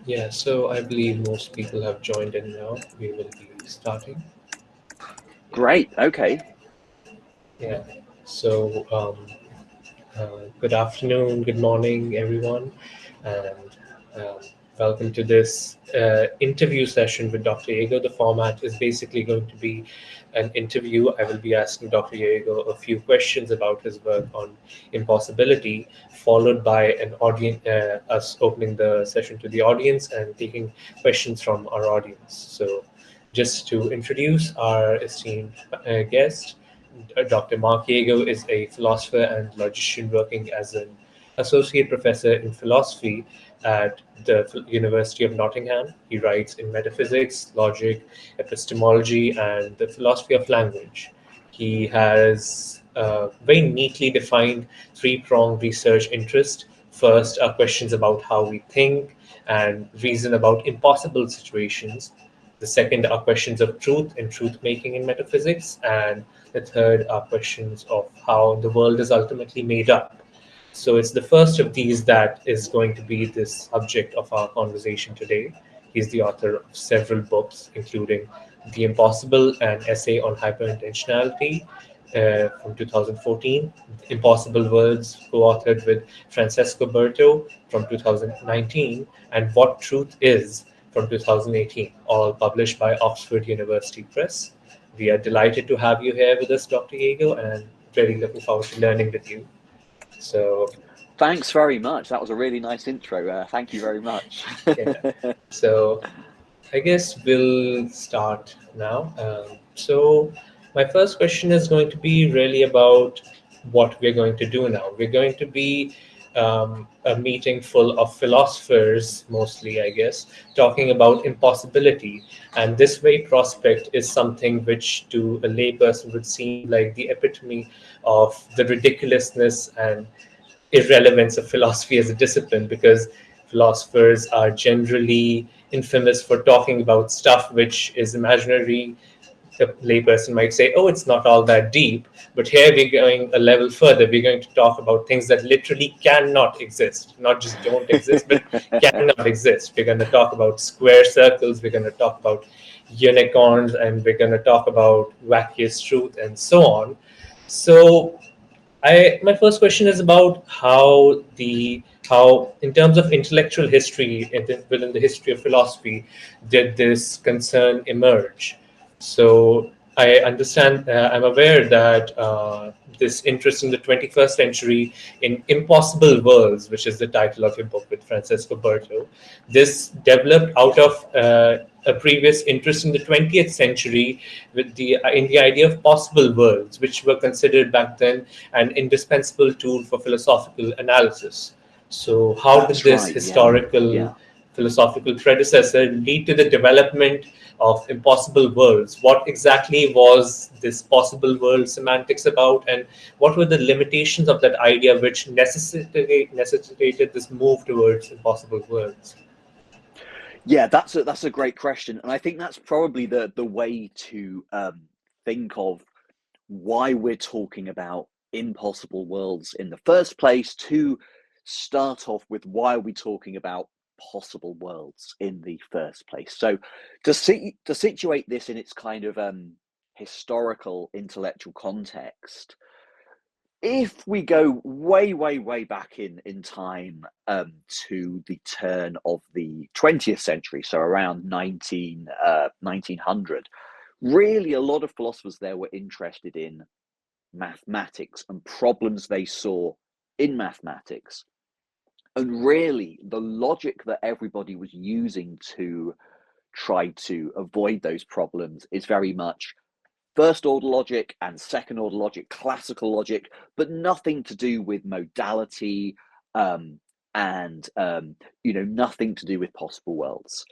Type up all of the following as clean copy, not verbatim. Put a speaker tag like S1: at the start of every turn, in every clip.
S1: Yeah, so I believe most people have joined in now. We will be starting.
S2: Great. Okay.
S1: Yeah, so good afternoon, good morning, everyone, and um, welcome to this interview session with Dr. Jago. The format is basically going to be an interview. I will be asking Dr. Jago a few questions about his work on impossibility, followed by an audience, us opening the session to the audience and taking questions from our audience. So, just to introduce our esteemed guest. Dr. Mark Jago is a philosopher and logician working as an associate professor in philosophy at the University of Nottingham. He writes in metaphysics, logic, epistemology, and the philosophy of language. He has a very neatly defined three pronged research interest. First are questions about how we think and reason about impossible situations. The second are questions of truth and truth making in metaphysics. And the third are questions of how the world is ultimately made up. So it's the first of these that is going to be the subject of our conversation today. He's the author of several books, including The Impossible, an essay on hyperintensionality from 2014, Impossible Worlds, co authored with Francesco Berto from 2019, and What Truth Is from 2018, all published by Oxford University Press. We are delighted to have you here with us, Dr. Jago, and really looking forward to learning with you. So,
S2: Thanks very much. That was a really nice intro. Thank you very much.
S1: yeah. So, I guess we'll start now. My first question is going to be really about what we're going to do now. We're going to be a meeting full of philosophers, mostly, I guess, talking about impossibility. And this very prospect is something which, to a layperson, would seem like the epitome of the ridiculousness and irrelevance of philosophy as a discipline, because philosophers are generally infamous for talking about stuff which is imaginary. A layperson might say, oh, it's not all that deep. But here we're going a level further. We're going to talk about things that literally cannot exist, not just don't exist, but cannot exist. We're going to talk about square circles. We're going to talk about unicorns, and we're going to talk about wackiest truth and so on. So my first question is about how in terms of intellectual history within the history of philosophy did this concern emerge. So I understand, I'm aware that this interest in the 21st century in impossible worlds, which is the title of your book with Francesco Berto, this developed out of a previous interest in the 20th century with the in the idea of possible worlds, which were considered back then an indispensable tool for philosophical analysis. So, how did
S2: That's
S1: this
S2: right. Yeah.
S1: historical
S2: Yeah.
S1: philosophical predecessor lead to the development of impossible worlds? What exactly was this possible world semantics about, and what were the limitations of that idea which necessitated this move towards impossible worlds?
S2: Yeah. That's a great question, and I think that's probably the way to think of why we're talking about impossible worlds in the first place. To start off with, why are we talking about possible worlds in the first place? So, to situate this in its kind of historical intellectual context, if we go way back in time, to the turn of the 20th century, so around 1900, really a lot of philosophers there were interested in mathematics and problems they saw in mathematics. And really, the logic that everybody was using to try to avoid those problems is very much first order logic and second order logic, classical logic, but nothing to do with modality, um, and nothing to do with possible worlds.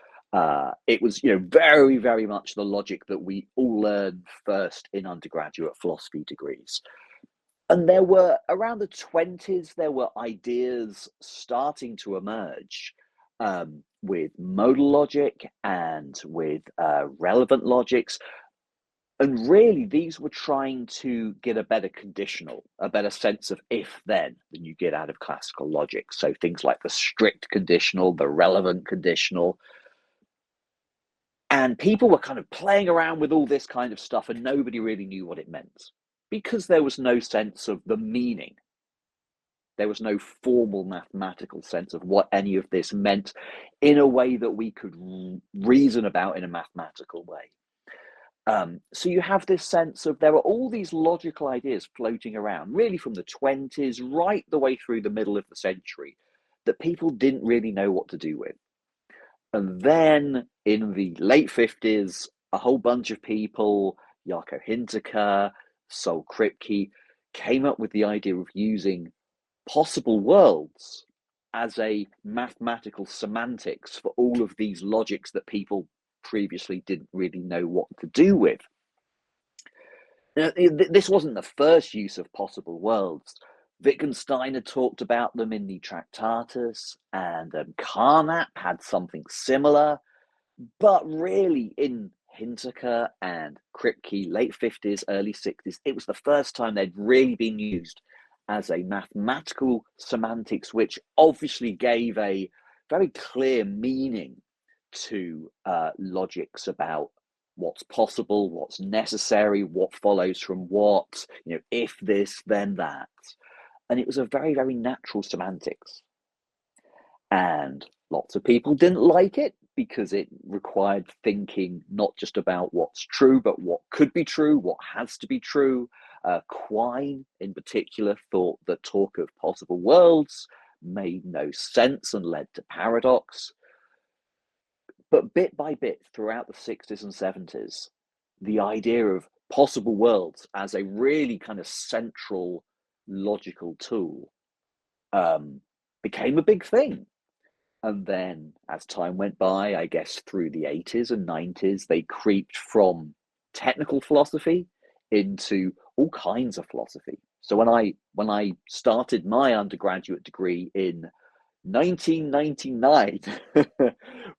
S2: It was very much the logic that we all learn first in undergraduate philosophy degrees. And there were around the 20s, there were ideas starting to emerge, with modal logic and with relevant logics, And really, these were trying to get a better conditional, a better sense of if then than you get out of classical logic. So things like the strict conditional, the relevant conditional. And people were kind of playing around with all this kind of stuff, and nobody really knew what it meant because there was no sense of the meaning. There was no formal mathematical sense of what any of this meant in a way that we could reason about in a mathematical way. So you have this sense of there are all these logical ideas floating around, really from the 20s right the way through the middle of the century, that people didn't really know what to do with. And then in the late 50s, a whole bunch of people, Jago, Sol Kripke, came up with the idea of using possible worlds as a mathematical semantics for all of these logics that people previously didn't really know what to do with. Now, this wasn't the first use of possible worlds. Wittgenstein had talked about them in the Tractatus, and Carnap had something similar. But really, in Hinterke and Kripke, late 50s, early 60s, it was the first time they'd really been used as a mathematical semantics, which obviously gave a very clear meaning to logics about what's possible, what's necessary, what follows from what, if this, then that. And it was a very, very natural semantics. And lots of people didn't like it because it required thinking not just about what's true, but what could be true, what has to be true. Quine, in particular, thought that talk of possible worlds made no sense and led to paradox. But bit by bit, throughout the 60s and 70s, the idea of possible worlds as a really kind of central logical tool became a big thing. And then as time went by, I guess through the 80s and 90s, they creeped from technical philosophy into all kinds of philosophy. So when I started my undergraduate degree in 1999,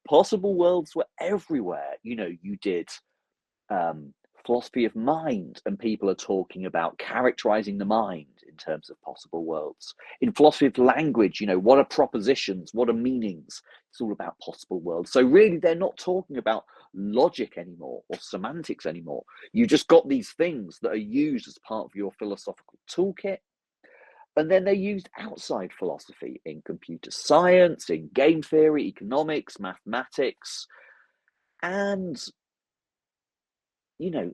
S2: possible worlds were everywhere. You did philosophy of mind, and people are talking about characterizing the mind in terms of possible worlds. In philosophy of language, what are propositions? What are meanings? It's all about possible worlds. So really, they're not talking about logic anymore or semantics anymore. You just got these things that are used as part of your philosophical toolkit. And then they're used outside philosophy in computer science, in game theory, economics, mathematics. And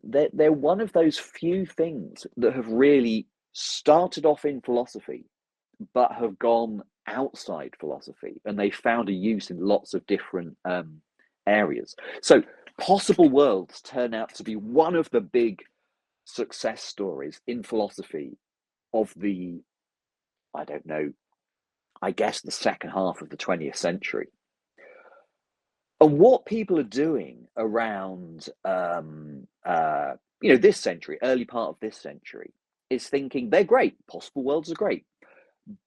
S2: they're one of those few things that have really started off in philosophy, but have gone outside philosophy, and they found a use in lots of different areas. So possible worlds turn out to be one of the big success stories in philosophy of the, I don't know, I guess the second half of the 20th century. And what people are doing around, this century, early part of this century, is thinking they're great. Possible worlds are great,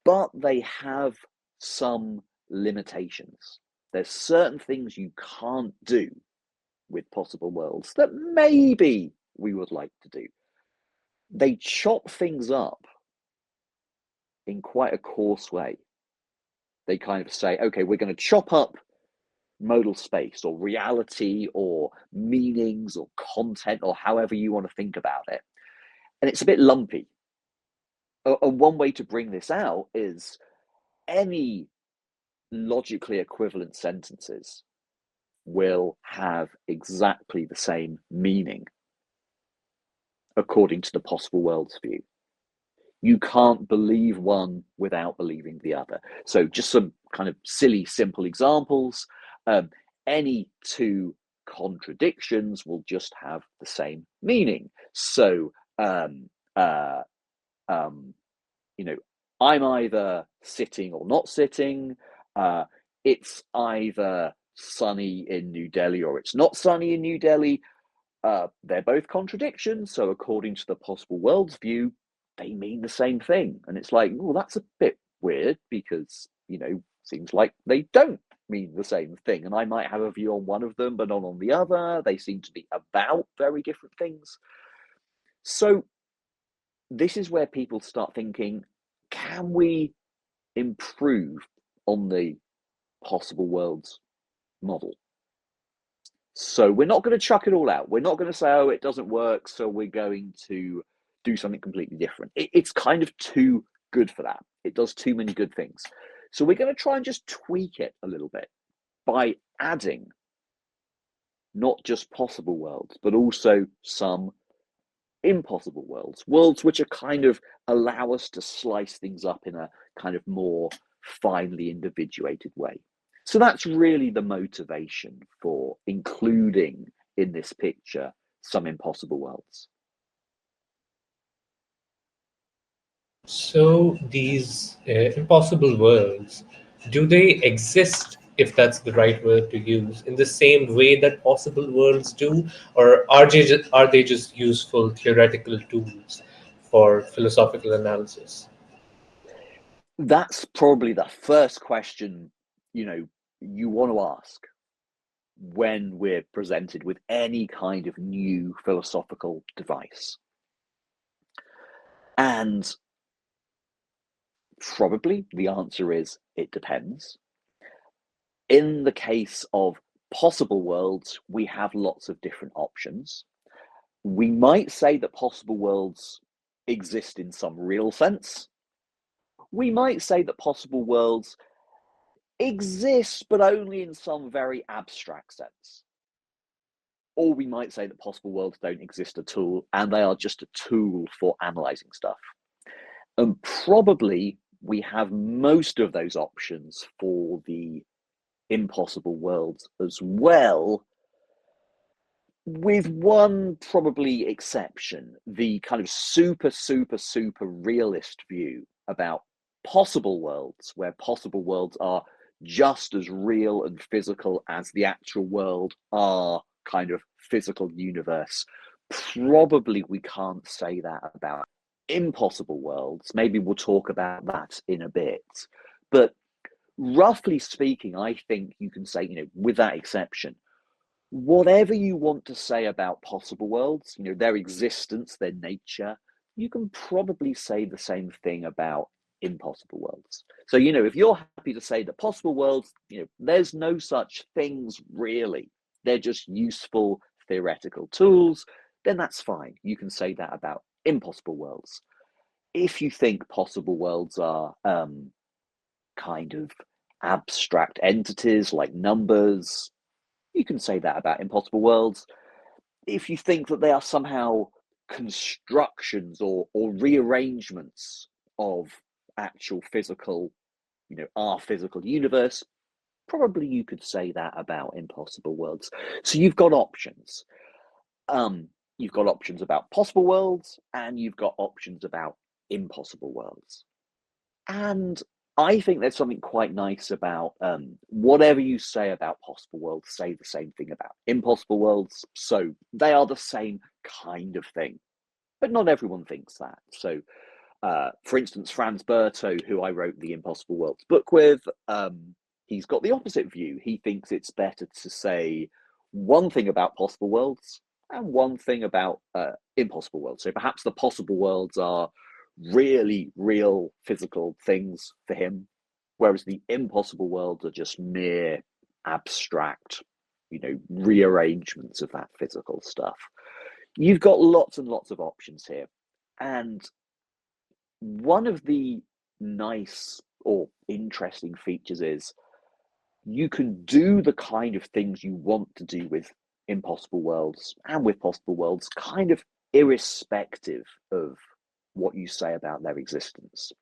S2: but they have some limitations. There's certain things you can't do with possible worlds that maybe we would like to do. They chop things up in quite a coarse way. They kind of say, okay, we're going to chop up modal space or reality or meanings or content or however you want to think about it. And it's a bit lumpy. And one way to bring this out is any logically equivalent sentences will have exactly the same meaning according to the possible worlds view. You can't believe one without believing the other. So just some kind of silly, simple examples. Any two contradictions will just have the same meaning. So, I'm either sitting or not sitting. It's either sunny in New Delhi or it's not sunny in New Delhi. They're both contradictions. So according to the possible worlds view, they mean the same thing. And it's like, well, that's a bit weird because, seems like they don't mean the same thing. And I might have a view on one of them, but not on the other. They seem to be about very different things. So this is where people start thinking, can we improve on the possible worlds model? So we're not going to chuck it all out. We're not going to say, oh, it doesn't work, so we're going to do something completely different. It's kind of too good for that. It does too many good things. So we're going to try and just tweak it a little bit by adding not just possible worlds, but also some impossible worlds, worlds which are kind of allow us to slice things up in a kind of more finely individuated way. So that's really the motivation for including in this picture some impossible worlds.
S1: So these impossible worlds, do they exist, if that's the right word to use, in the same way that possible worlds do, or are they just useful theoretical tools for philosophical analysis?
S2: That's probably the first question, you want to ask when we're presented with any kind of new philosophical device. And probably the answer is it depends. In the case of possible worlds, we have lots of different options. We might say that possible worlds exist in some real sense. We might say that possible worlds exist, but only in some very abstract sense. Or we might say that possible worlds don't exist at all, and they are just a tool for analyzing stuff. And probably we have most of those options for the impossible worlds as well, with one probably exception, the kind of super realist view about possible worlds, where possible worlds are just as real and physical as the actual world, our kind of physical universe. Probably we can't say that about impossible worlds. Maybe we'll talk about that in a bit. But roughly speaking, I think you can say, with that exception, whatever you want to say about possible worlds, their existence, their nature, you can probably say the same thing about impossible worlds. So, if you're happy to say that possible worlds, there's no such things really, they're just useful theoretical tools, then that's fine. You can say that about impossible worlds. If you think possible worlds are kind of abstract entities like numbers, you can say that about impossible worlds. If you think that they are somehow constructions or rearrangements of actual physical, our physical universe, probably you could say that about impossible worlds. So you've got options. You've got options about possible worlds, and you've got options about impossible worlds. And I think there's something quite nice about whatever you say about possible worlds, say the same thing about impossible worlds. So they are the same kind of thing, but not everyone thinks that. So, for instance, Franz Berto, who I wrote the Impossible Worlds book with, he's got the opposite view. He thinks it's better to say one thing about possible worlds and one thing about impossible worlds. So perhaps the possible worlds are really real physical things for him, whereas the impossible worlds are just mere abstract, rearrangements of that physical stuff. You've got lots and lots of options here. And one of the nice or interesting features is you can do the kind of things you want to do with impossible worlds and with possible worlds, kind of irrespective of what you say about their existence.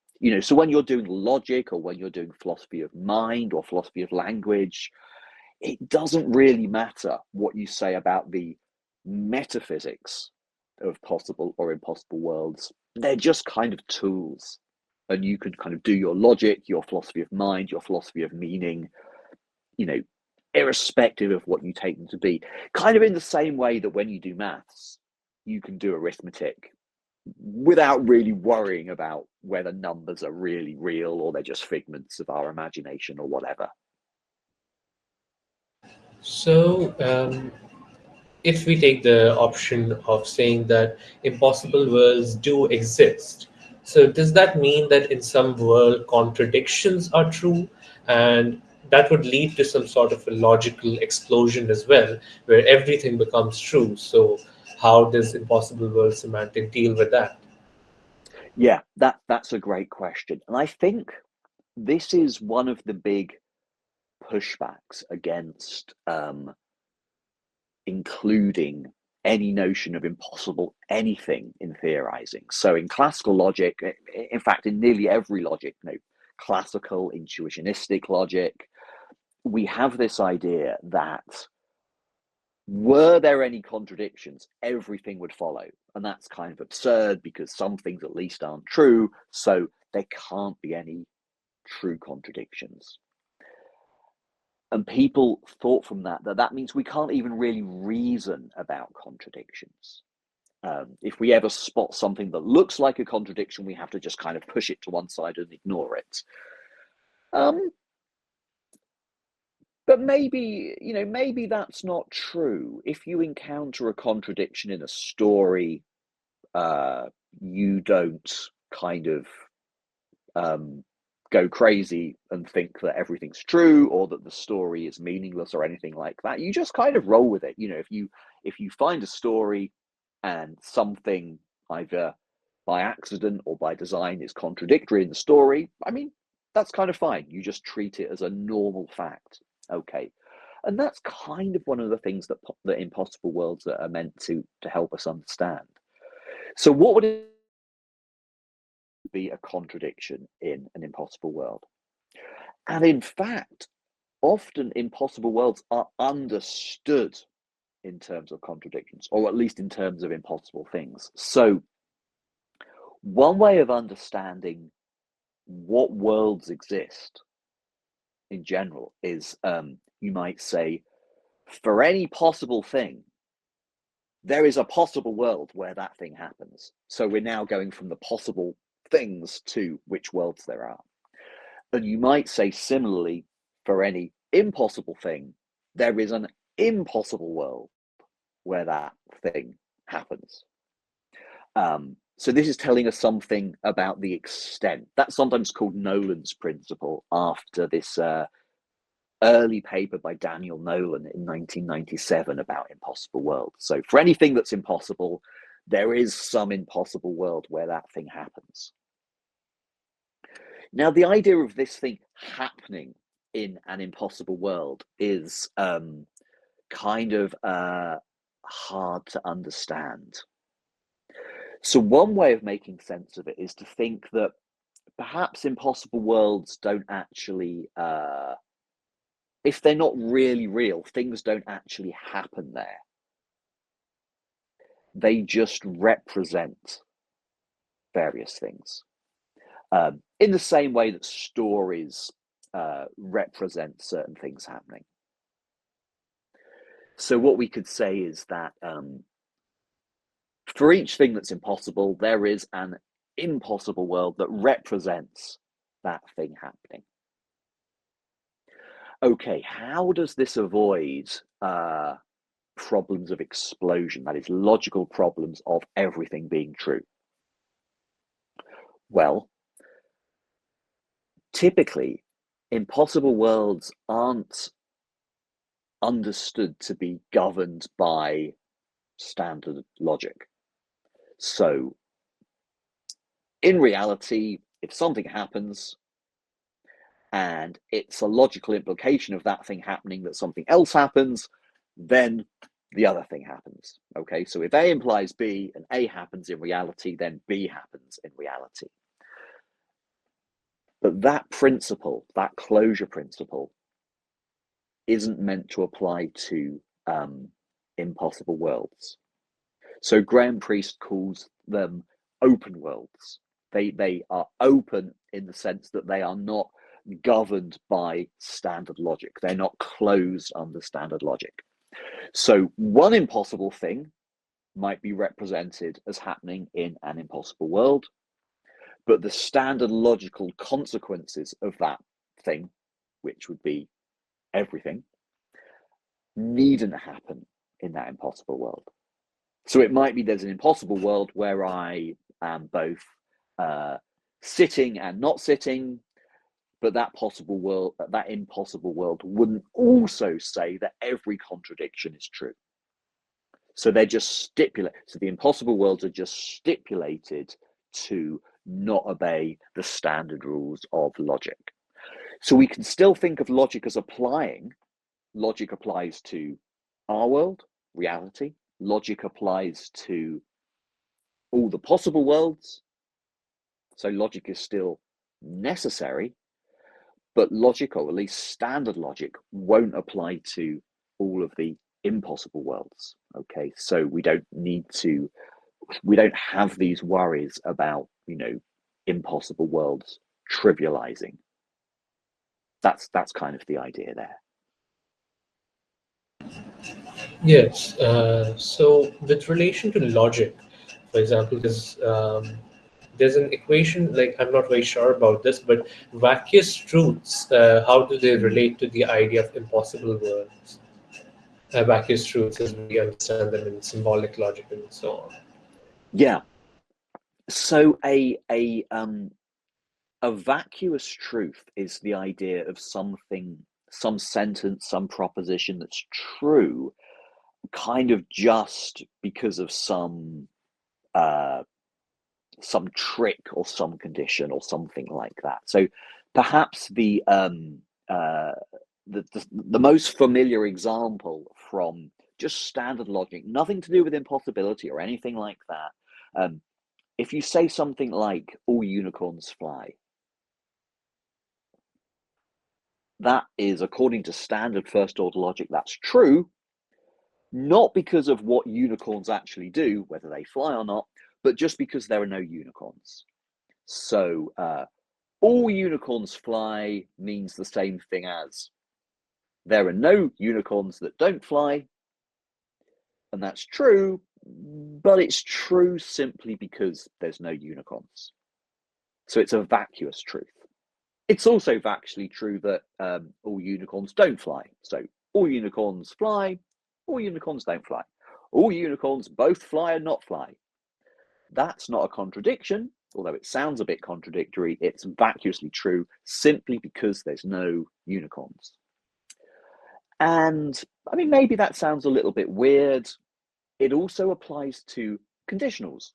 S2: So when you're doing logic or when you're doing philosophy of mind or philosophy of language, it doesn't really matter what you say about the metaphysics of possible or impossible worlds. They're just kind of tools. And you can kind of do your logic, your philosophy of mind, your philosophy of meaning, irrespective of what you take them to be. Kind of in the same way that when you do maths, you can do arithmetic without really worrying about whether numbers are really real or they're just figments of our imagination or whatever.
S1: So, if we take the option of saying that impossible worlds do exist, so does that mean that in some world contradictions are true, and that would lead to some sort of a logical explosion as well, where everything becomes true? So how does impossible world semantic deal with that?
S2: Yeah, that's a great question. And I think this is one of the big pushbacks against including any notion of impossible anything in theorizing. So in classical logic, in fact, in nearly every logic, classical, intuitionistic logic, we have this idea that were there any contradictions, everything would follow. And that's kind of absurd because some things at least aren't true. So there can't be any true contradictions. And people thought from that means we can't even really reason about contradictions. If we ever spot something that looks like a contradiction, we have to just kind of push it to one side and ignore it. But maybe that's not true. If you encounter a contradiction in a story, you don't kind of go crazy and think that everything's true or that the story is meaningless or anything like that. You just kind of roll with it. If you find a story and something either by accident or by design is contradictory in the story, I mean, that's kind of fine. You just treat it as a normal fact. Okay. And that's kind of one of the things that impossible worlds are meant to help us understand. So what would it be a contradiction in an impossible world? And in fact, often impossible worlds are understood in terms of contradictions, or at least in terms of impossible things. So one way of understanding what worlds exist in general is, you might say, for any possible thing, there is a possible world where that thing happens. So we're now going from the possible things to which worlds there are. And you might say similarly, for any impossible thing, there is an impossible world where that thing happens. So this is telling us something about the extent. That's sometimes called Nolan's principle, after this early paper by Daniel Nolan in 1997 about impossible worlds. So for anything that's impossible, there is some impossible world where that thing happens. Now, the idea of this thing happening in an impossible world is kind of hard to understand. So one way of making sense of it is to think that perhaps impossible worlds don't actually, if they're not really real, things don't actually happen there. They just represent various things. In the same way that stories represent certain things happening. So what we could say is that for each thing that's impossible, there is an impossible world that represents that thing happening. Okay, how does this avoid problems of explosion, that is, logical problems of everything being true? Well, typically, impossible worlds aren't understood to be governed by standard logic. So, in reality, if something happens and it's a logical implication of that thing happening that something else happens, then the other thing happens. Okay, so if A implies B and A happens in reality, then B happens in reality. But that principle, that closure principle, isn't meant to apply to impossible worlds. So Graham Priest calls them open worlds. They are open in the sense that they are not governed by standard logic. They're not closed under standard logic. So one impossible thing might be represented as happening in an impossible world, but the standard logical consequences of that thing, which would be everything, needn't happen in that impossible world. So it might be there's an impossible world where I am both sitting and not sitting, but that impossible world wouldn't also say that every contradiction is true. So they're just stipulated. So the impossible worlds are just stipulated to not obey the standard rules of logic. So we can still think of logic as applying. Logic applies to our world, reality. Logic applies to all the possible worlds. So logic is still necessary, but logic, or at least standard logic, won't apply to all of the impossible worlds. Okay, so we don't have these worries about, impossible worlds trivializing. That's kind of the idea there.
S1: Yes. So with relation to logic, for example, there's an equation, like I'm not very sure about this, but vacuous truths, how do they relate to the idea of impossible worlds? Vacuous truths as we understand them in symbolic logic and so on.
S2: Yeah. So a vacuous truth is the idea of something, some sentence, some proposition that's true, kind of just because of some trick or some condition or something like that. So perhaps the most familiar example from just standard logic, nothing to do with impossibility or anything like that. If you say something like "all unicorns fly," that is, according to standard first order logic, that's true, not because of what unicorns actually do, whether they fly or not, but just because there are no unicorns. So all unicorns fly means the same thing as there are no unicorns that don't fly, and that's true, but it's true simply because there's no unicorns. So it's a vacuous truth. It's also factually true that all unicorns don't fly. So all unicorns fly, all unicorns don't fly. All unicorns both fly and not fly. That's not a contradiction, although it sounds a bit contradictory. It's vacuously true simply because there's no unicorns. And I mean, maybe that sounds a little bit weird. It also applies to conditionals.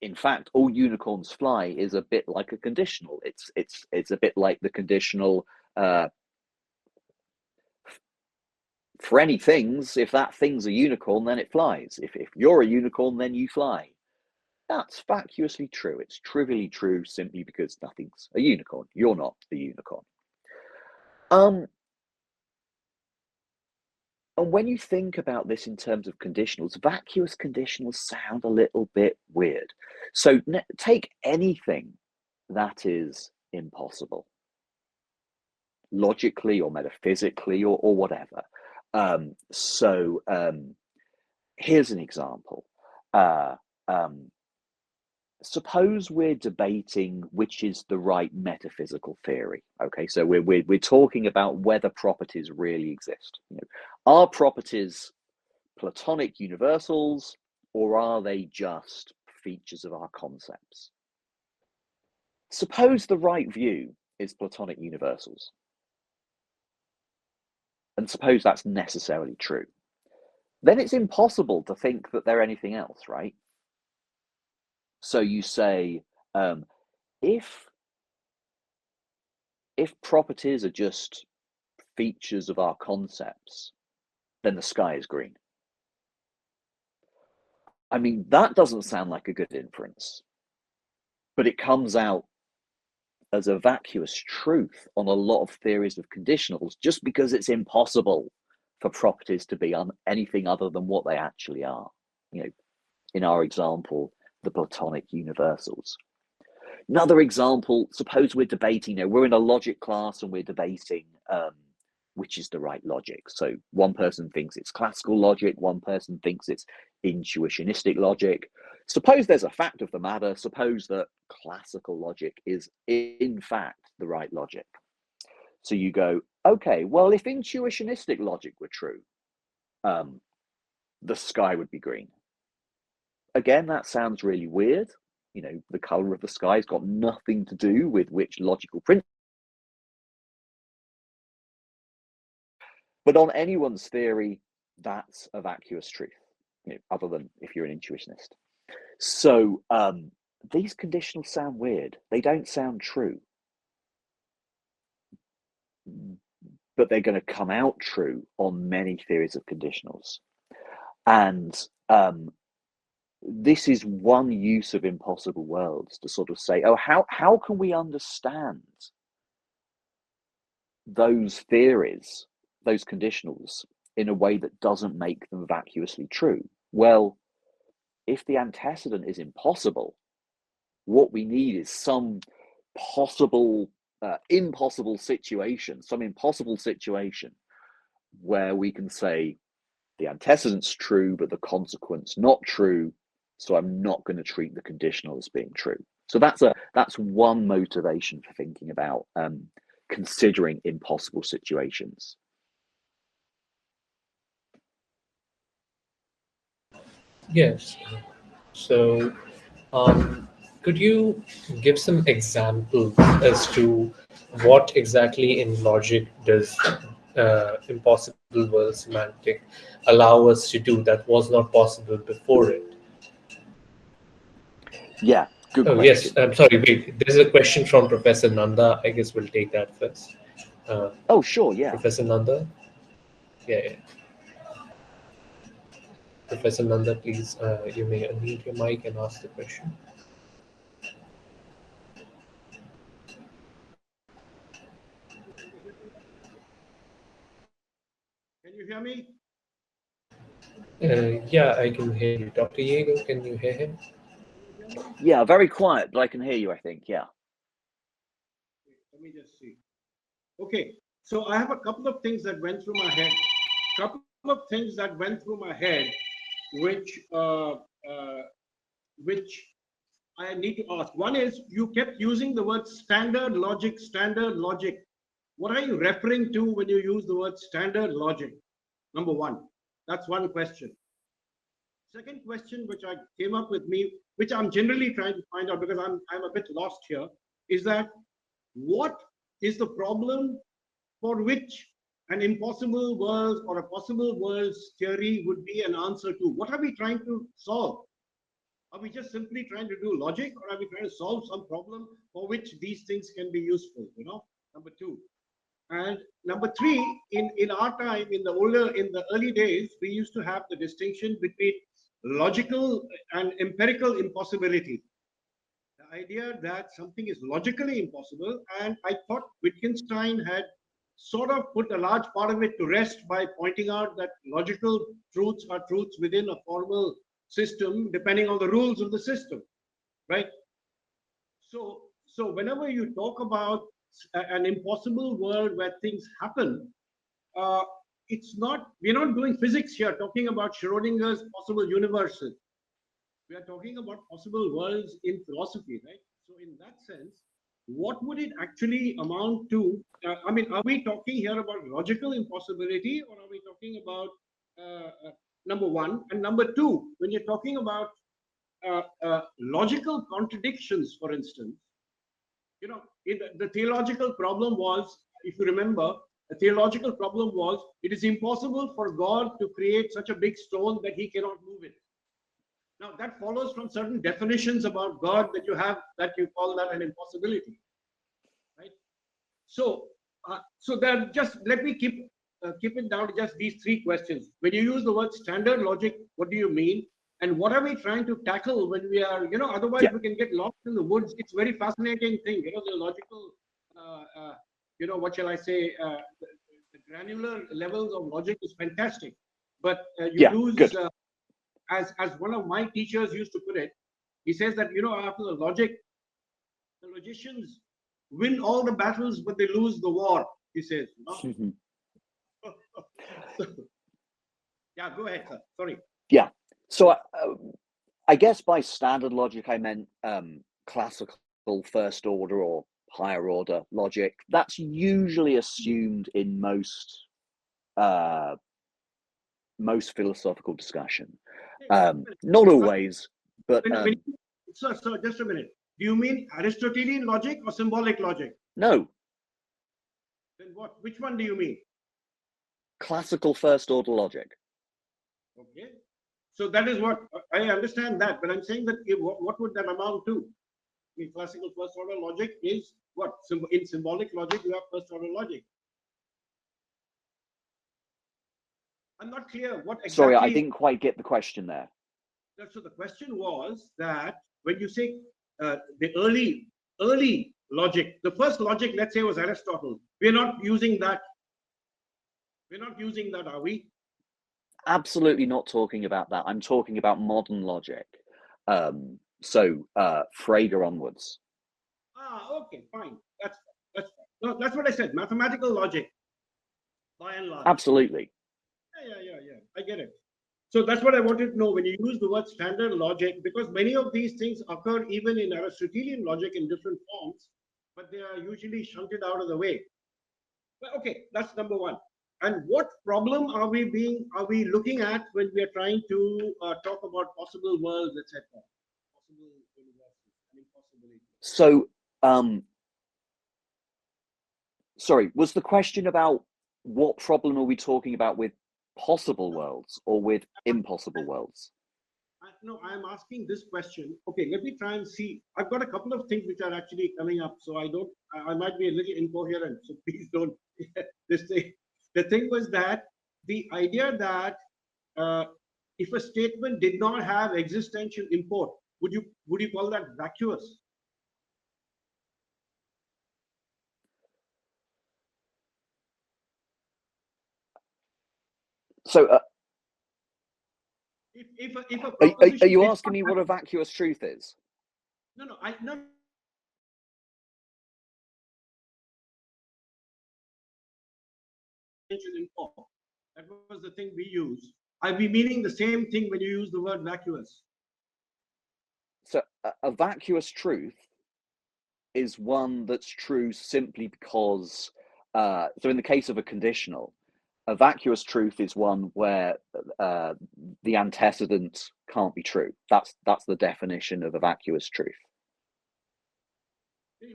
S2: In fact, all unicorns fly is a bit like a conditional. It's a bit like the conditional for any things. If that thing's a unicorn, then it flies. If you're a unicorn, then you fly. That's vacuously true. It's trivially true simply because nothing's a unicorn. You're not the unicorn. And when you think about this in terms of conditionals, vacuous conditionals sound a little bit weird. So take anything that is impossible, logically or metaphysically or whatever. Here's an example. Suppose we're debating which is the right metaphysical theory. Okay, so we're talking about whether properties really exist. Are properties Platonic universals, or are they just features of our concepts? Suppose the right view is Platonic universals, and suppose that's necessarily true. Then it's impossible to think that they're anything else, right? So you say, if properties are just features of our concepts, then the sky is green. I mean, that doesn't sound like a good inference, but it comes out as a vacuous truth on a lot of theories of conditionals, just because it's impossible for properties to be anything other than what they actually are. In our example, the Platonic universals. Another example, suppose we're debating, we're in a logic class and we're debating which is the right logic. So one person thinks it's classical logic, one person thinks it's intuitionistic logic. Suppose there's a fact of the matter, suppose that classical logic is in fact the right logic. So you go, okay, well, if intuitionistic logic were true, the sky would be green. Again, that sounds really weird. The color of the sky has got nothing to do with which logical principle. But on anyone's theory, that's a vacuous truth, other than if you're an intuitionist. So these conditionals sound weird. They don't sound true. But they're going to come out true on many theories of conditionals. And this is one use of impossible worlds to sort of say, oh, how can we understand those theories, those conditionals, in a way that doesn't make them vacuously true? Well, if the antecedent is impossible, what we need is some impossible situation where we can say the antecedent's true, but the consequence not true. So I'm not going to treat the conditional as being true. So that's one motivation for thinking about considering impossible situations.
S1: Yes. So, could you give some examples as to what exactly in logic does impossible world semantic allow us to do that was not possible before it?
S2: Yeah, good
S1: Oh, yes.
S2: question.
S1: I'm sorry. Wait, there's a question from Professor Nanda. I guess we'll take that first. Uh,
S2: Oh, sure, yeah.
S1: Professor Nanda? Yeah. Professor Nanda, please, you may unmute your mic and ask the question.
S3: Can you hear me?
S1: Yeah, I can hear you. Dr. Jago, can you hear him?
S3: Can you hear me?
S2: Yeah, very quiet, but I can hear you, I think, yeah.
S3: Let me just see. Okay, so I have a couple of things that went through my head. Which I need to ask. One is, you kept using the word standard logic, standard logic. What are you referring to when you use the word standard logic? Number one. That's one question. Second question, which I came up with me, which I'm generally trying to find out because I'm a bit lost here, is that what is the problem for which an impossible world or a possible worlds theory would be an answer to? What are we trying to solve? Are we just simply trying to do logic, or are we trying to solve some problem for which these things can be useful? Number two. And number three, in our time, in the early days, we used to have the distinction between logical and empirical impossibility. The idea that something is logically impossible, and I thought Wittgenstein had sort of put a large part of it to rest by pointing out that logical truths are truths within a formal system, depending on the rules of the system, right? So whenever you talk about an impossible world where things happen, uh, we're not doing physics here, talking about Schrodinger's possible universes. We are talking about possible worlds in philosophy, right? So in that sense, what would it actually amount to? Are we talking here about logical impossibility, or are we talking about number one? And number two, when you're talking about logical contradictions, for instance, the theological problem was, if you remember, the theological problem was it is impossible for God to create such a big stone that he cannot move it. Now, that follows from certain definitions about God that you have, that you call that an impossibility, right? So, then just let me keep it down to just these three questions. When you use the word standard logic, what do you mean? And what are we trying to tackle when we are, otherwise we can get lost in the woods. It's a very fascinating thing, the logical, what shall I say, the granular levels of logic is fantastic. But you lose, as one of my teachers used to put it, he says that, after the logicians win all the battles, but they lose the war, he says. So, yeah, go ahead, sir. Sorry.
S2: Yeah. So I guess by standard logic, I meant classical first order or higher order logic. That's usually assumed in most most philosophical discussion. Not always, but
S3: so just a minute. Do you mean Aristotelian logic or symbolic logic?
S2: no.
S3: Then what? Which one do you mean?
S2: Classical first order logic.
S3: Okay. So that is what I understand that, but I'm saying that what would that amount to? I mean, classical first order logic is what? In symbolic logic, you have first order logic. I'm not clear what exactly.
S2: Sorry, I didn't quite get the question there.
S3: So the question was that when you say the early logic, the first logic, let's say, was Aristotle. We're not using that. We're not using that, are we?
S2: Absolutely not talking about that. I'm talking about modern logic. So Frege onwards.
S3: Okay, fine. That's no, that's what I said. Mathematical logic, by and large.
S2: Absolutely.
S3: Yeah. I get it. So that's what I wanted to know when you use the word standard logic, because many of these things occur even in Aristotelian logic in different forms, but they are usually shunted out of the way. But okay, that's number one. And what problem are we looking at when we are trying to talk about possible worlds, etc.? Possible universes and impossibility.
S2: So, sorry, was the question about what problem are we talking about with possible worlds or with impossible worlds?
S3: No, I'm asking this question. Okay, let me try and see. I've got a couple of things which are actually coming up, so I might be a little incoherent, so please don't. The thing was that the idea that if a statement did not have existential import, would you call that vacuous?
S2: So,
S3: if a proposition
S2: are you asking me what a vacuous truth is?
S3: No. Import. That was the thing we use. I'll be meaning the same thing when you use the word vacuous.
S2: So a vacuous truth is one that's true simply because, so in the case of a conditional, a vacuous truth is one where the antecedent can't be true. That's the definition of a vacuous truth.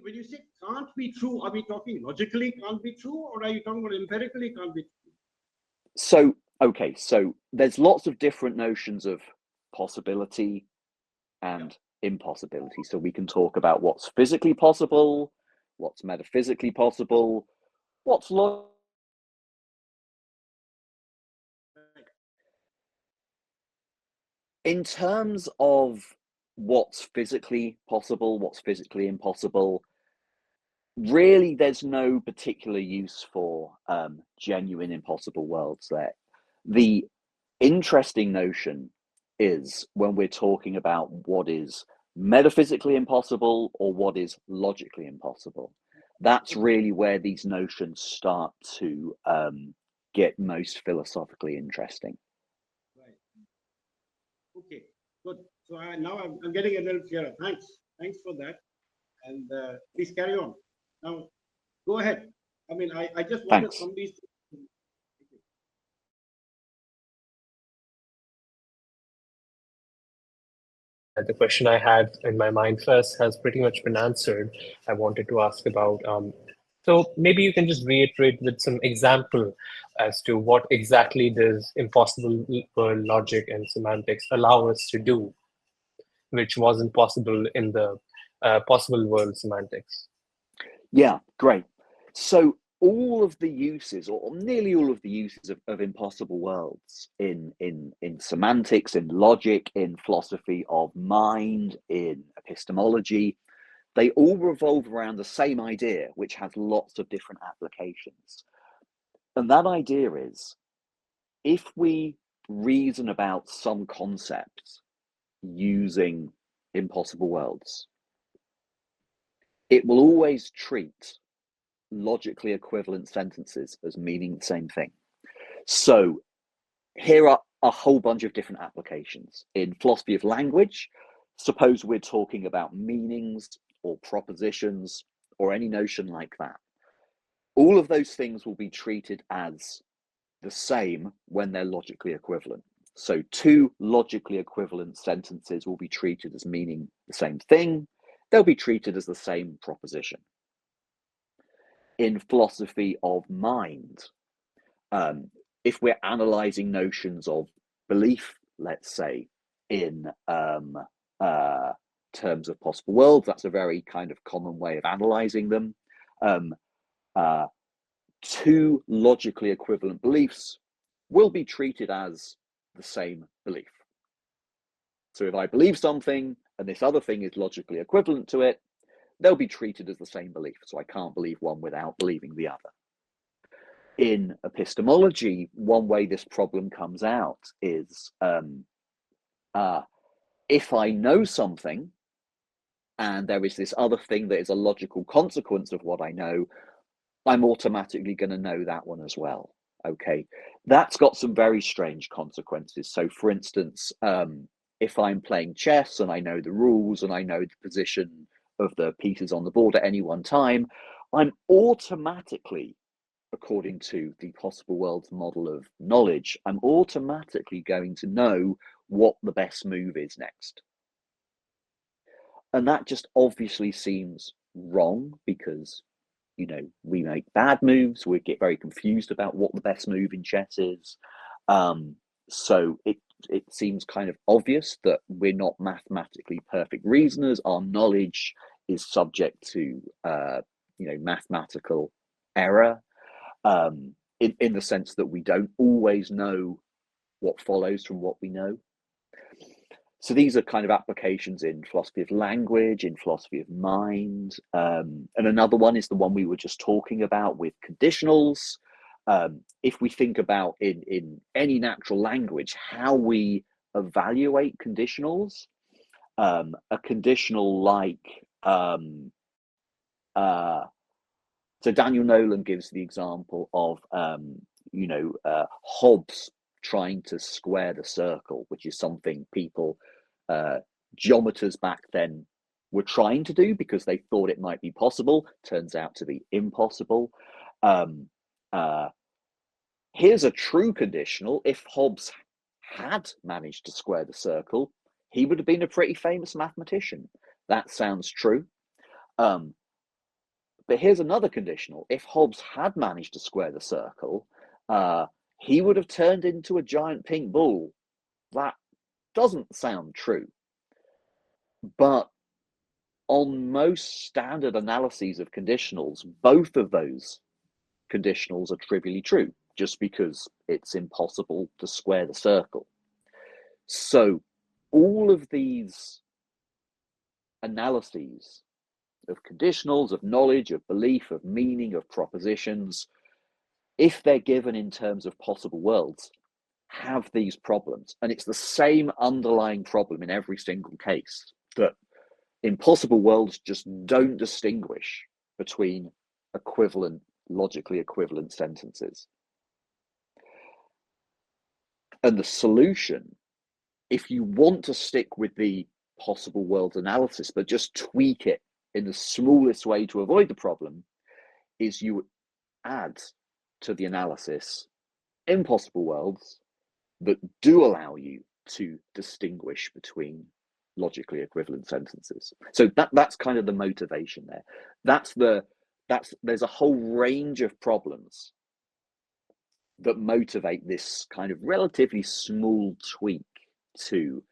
S3: When you say can't be true, are we talking logically can't be true, or are you talking about empirically can't be true?
S2: So, okay, so there's lots of different notions of possibility and impossibility. So we can talk about what's physically possible, what's metaphysically possible, what's in terms of what's physically possible, what's physically impossible. Really, there's no particular use for genuine impossible worlds there. The interesting notion is when we're talking about what is metaphysically impossible or what is logically impossible. That's really where these notions start to get most philosophically interesting.
S3: Right. Okay, good. So now I'm getting a little clearer. Thanks for that. And please carry on. Now, go ahead. I mean, I just wanted some of these.
S1: The question I had in my mind first has pretty much been answered. I wanted to ask about, so maybe you can just reiterate with some example as to what exactly does impossible world logic and semantics allow us to do, which wasn't possible in the possible world semantics.
S2: Yeah, great. So all of the uses, or nearly all of the uses of impossible worlds in semantics, in logic, in philosophy of mind, in epistemology, they all revolve around the same idea, which has lots of different applications. And that idea is, if we reason about some concepts using impossible worlds, it will always treat logically equivalent sentences as meaning the same thing. So here are a whole bunch of different applications. In philosophy of language, suppose we're talking about meanings or propositions or any notion like that. All of those things will be treated as the same when they're logically equivalent. So two logically equivalent sentences will be treated as meaning the same thing. They'll be treated as the same proposition. In philosophy of mind, if we're analyzing notions of belief, let's say, in terms of possible worlds, that's a very kind of common way of analyzing them. Two logically equivalent beliefs will be treated as the same belief. So if I believe something and this other thing is logically equivalent to it, they'll be treated as the same belief. So I can't believe one without believing the other. In epistemology, one way this problem comes out is if I know something and there is this other thing that is a logical consequence of what I know, I'm automatically going to know that one as well. Okay, that's got some very strange consequences. So for instance, if I'm playing chess and I know the rules and I know the position of the pieces on the board at any one time, I'm automatically, according to the possible worlds model of knowledge, I'm automatically going to know what the best move is next. And that just obviously seems wrong because, you know, we make bad moves, we get very confused about what the best move in chess is. So it seems kind of obvious that we're not mathematically perfect reasoners. Our knowledge is subject to, mathematical error, in the sense that we don't always know what follows from what we know. So these are kind of applications in philosophy of language, in philosophy of mind. And another one is the one we were just talking about with conditionals. If we think about in any natural language, how we evaluate conditionals, a conditional like, so Daniel Nolan gives the example of, Hobbes trying to square the circle, which is something people, geometers back then were trying to do because they thought it might be possible. Turns out to be impossible. Here's a true conditional. If Hobbes had managed to square the circle, he would have been a pretty famous mathematician. That sounds true. But here's another conditional. If Hobbes had managed to square the circle, he would have turned into a giant pink ball. That doesn't sound true. But on most standard analyses of conditionals, both of those conditionals are trivially true, just because it's impossible to square the circle. So all of these analyses of conditionals, of knowledge, of belief, of meaning, of propositions, if they're given in terms of possible worlds, have these problems. And it's the same underlying problem in every single case, that impossible worlds just don't distinguish between logically equivalent sentences. And the solution, if you want to stick with the possible worlds analysis, but just tweak it in the smallest way to avoid the problem, is you add to the analysis impossible worlds that do allow you to distinguish between logically equivalent sentences. So that's kind of the motivation there. There's a whole range of problems that motivate this kind of relatively small tweak to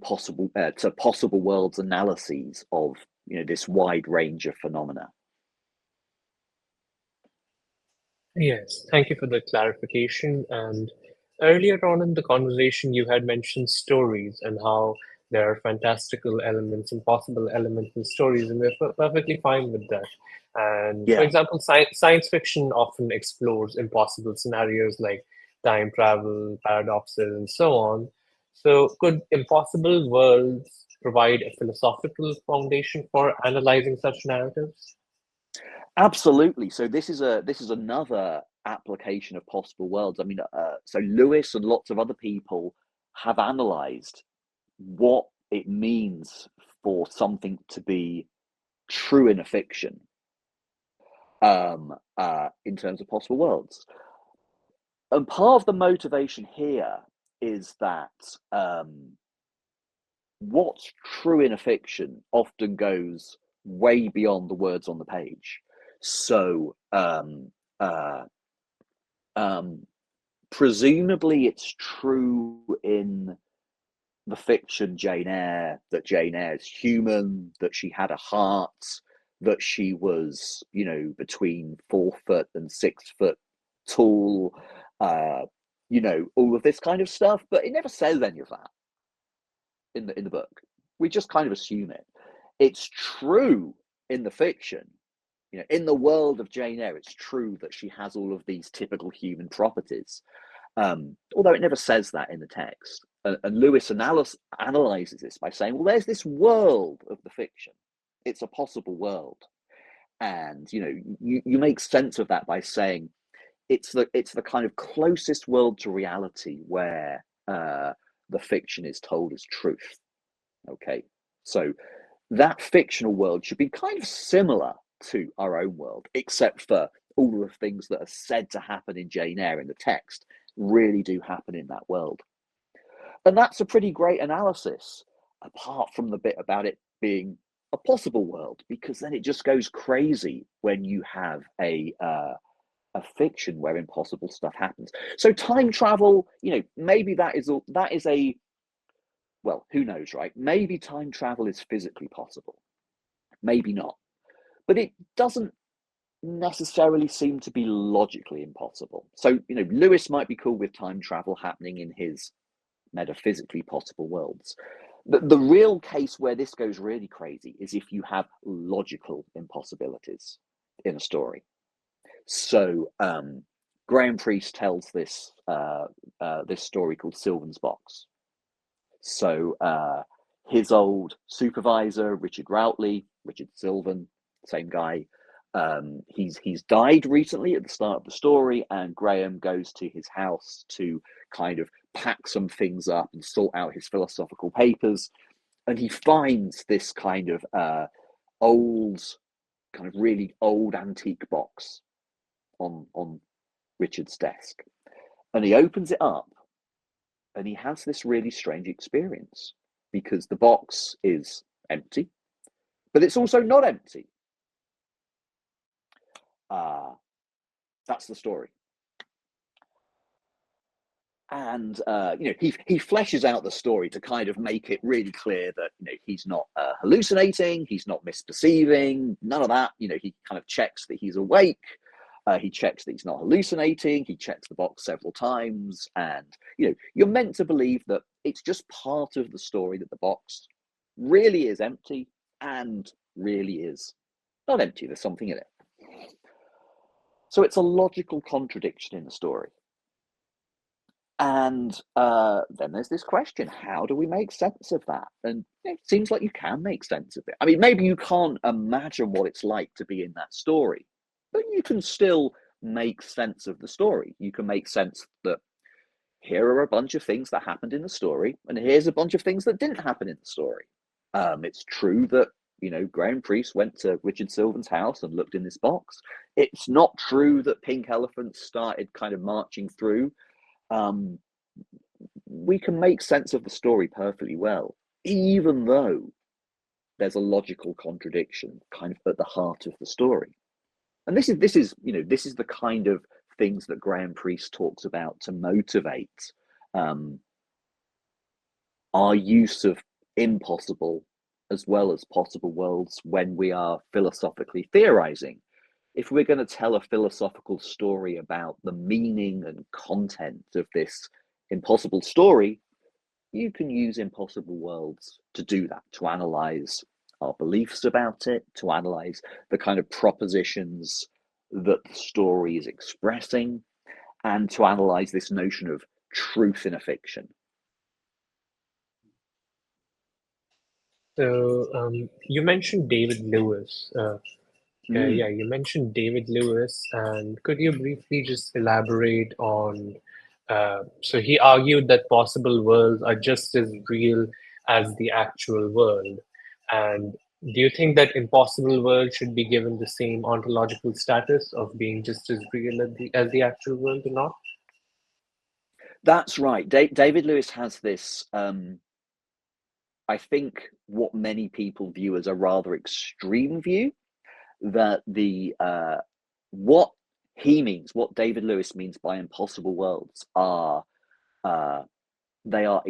S2: possible worlds analyses of, this wide range of phenomena.
S1: Yes, thank you for the clarification. And earlier on in the conversation, you had mentioned stories and how there are fantastical elements and possible elements in stories, and we're perfectly fine with that. And for
S2: Yeah.
S1: example, science fiction often explores impossible scenarios like time travel, paradoxes, and so on. So, could impossible worlds provide a philosophical foundation for analyzing such narratives?
S2: Absolutely. So this is another application of possible worlds. I mean, so Lewis and lots of other people have analyzed what it means for something to be true in a fiction, in terms of possible worlds. And part of the motivation here is that what's true in a fiction often goes way beyond the words on the page. So presumably it's true in the fiction Jane Eyre that Jane Eyre's human, that she had a heart, that she was, you know, between 4 foot and 6 foot tall, you know, all of this kind of stuff. But it never says any of that in the book. We just kind of assume it. It's true in the fiction, you know, in the world of Jane Eyre, it's true that she has all of these typical human properties, although it never says that in the text. And Lewis analyzes this by saying, well, there's this world of the fiction. It's a possible world. And, you know, you make sense of that by saying it's the kind of closest world to reality where the fiction is told as truth. Okay, so that fictional world should be kind of similar to our own world, except for all of the things that are said to happen in Jane Eyre in the text really do happen in that world. And that's a pretty great analysis, apart from the bit about it being a possible world, because then it just goes crazy when you have a fiction where impossible stuff happens. So time travel, you know, maybe that is a, well, who knows, right? Maybe time travel is physically possible, maybe not, but it doesn't necessarily seem to be logically impossible. So, you know, Lewis might be cool with time travel happening in his metaphysically possible worlds. The real case where this goes really crazy is if you have logical impossibilities in a story. So Graham Priest tells this this story called Sylvan's Box. So his old supervisor, Richard Routley, Richard Sylvan, same guy, he's died recently at the start of the story, and Graham goes to his house to kind of pack some things up and sort out his philosophical papers, and he finds this kind of really old antique box on Richard's desk, and he opens it up, and he has this really strange experience because the box is empty, but it's also not empty. That's the story. And you know, he fleshes out the story to kind of make it really clear that, you know, he's not hallucinating, he's not misperceiving, none of that. You know, he kind of checks that he's awake, he checks that he's not hallucinating, he checks the box several times, and, you know, you're meant to believe that it's just part of the story that the box really is empty and really is not empty. There's something in it. So it's a logical contradiction in the story. And then there's this question, how do we make sense of that? And it seems like you can make sense of it. I mean, maybe you can't imagine what it's like to be in that story, but you can still make sense of the story. You can make sense that here are a bunch of things that happened in the story, and here's a bunch of things that didn't happen in the story. It's true that, you know, Graham Priest went to Richard Sylvan's house and looked in this box. It's not true that pink elephants started kind of marching through. We can make sense of the story perfectly well, even though there's a logical contradiction kind of at the heart of the story. And this is you know, this is the kind of things that Graham Priest talks about to motivate our use of impossible as well as possible worlds when we are philosophically theorizing. If we're going to tell a philosophical story about the meaning and content of this impossible story, you can use impossible worlds to do that, to analyze our beliefs about it, to analyze the kind of propositions that the story is expressing, and to analyze this notion of truth in a fiction.
S1: So you mentioned David Lewis. Yeah, you mentioned David Lewis, and could you briefly just elaborate on? So he argued that possible worlds are just as real as the actual world. And do you think that impossible world should be given the same ontological status of being just as real as the actual world or not?
S2: That's right. David Lewis has this, I think, what many people view as a rather extreme view, that what he means, what David Lewis means by impossible worlds are, they are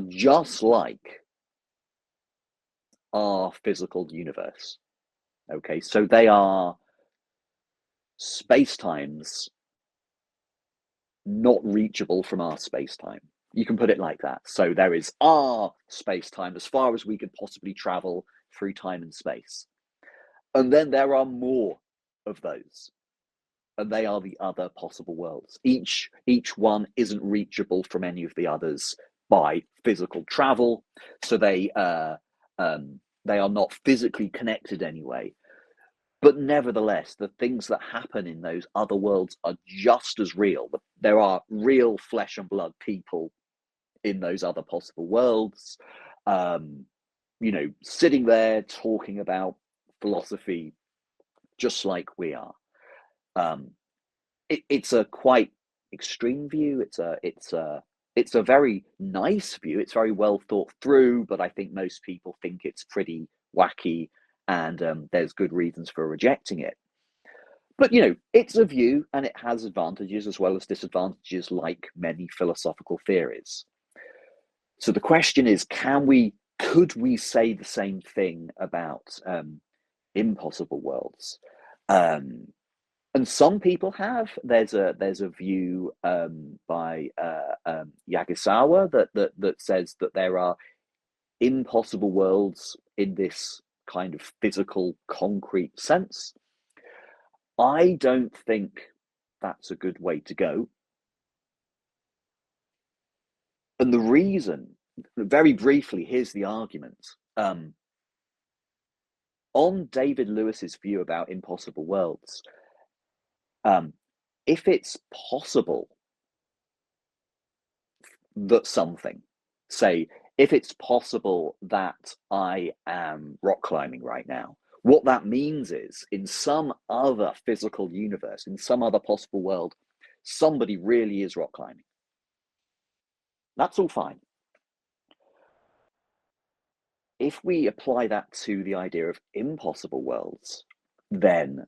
S2: just like our physical universe. Okay, so they are space-times not reachable from our space-time. You can put it like that. So there is our space-time as far as we could possibly travel through time and space. And then there are more of those. And they are the other possible worlds. Each one isn't reachable from any of the others by physical travel. So they are not physically connected anyway. But nevertheless, the things that happen in those other worlds are just as real. There are real flesh and blood people in those other possible worlds, sitting there talking about philosophy just like we are. It's a quite extreme view. It's a very nice view. It's very well thought through, but I think most people think it's pretty wacky, and there's good reasons for rejecting it. But it's a view, and it has advantages as well as disadvantages, like many philosophical theories. So the question is, could we say the same thing about impossible worlds? And some people have. There's a view by Yagisawa that says that there are impossible worlds in this kind of physical, concrete sense. I don't think that's a good way to go. And the reason, very briefly, here's the argument. On David Lewis's view about impossible worlds, if it's possible that something, say, if it's possible that I am rock climbing right now, what that means is, in some other physical universe, in some other possible world, somebody really is rock climbing. That's all fine. If we apply that to the idea of impossible worlds, then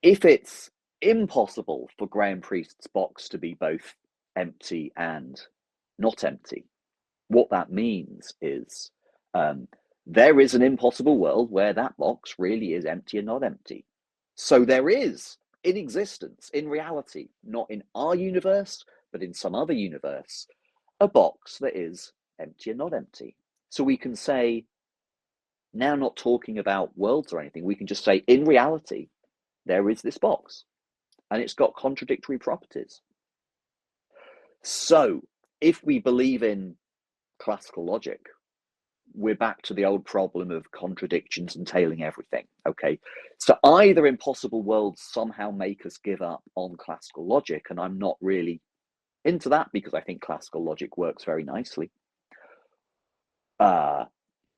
S2: if it's impossible for Graham Priest's box to be both empty and not empty, what that means is there is an impossible world where that box really is empty and not empty. So there is, in existence, in reality, not in our universe, but in some other universe, a box that is empty and not empty. So we can say, now not talking about worlds or anything, we can just say, in reality, there is this box, and it's got contradictory properties. So if we believe in classical logic, we're back to the old problem of contradictions entailing everything. Okay, so either impossible worlds somehow make us give up on classical logic, and I'm not really into that because I think classical logic works very nicely.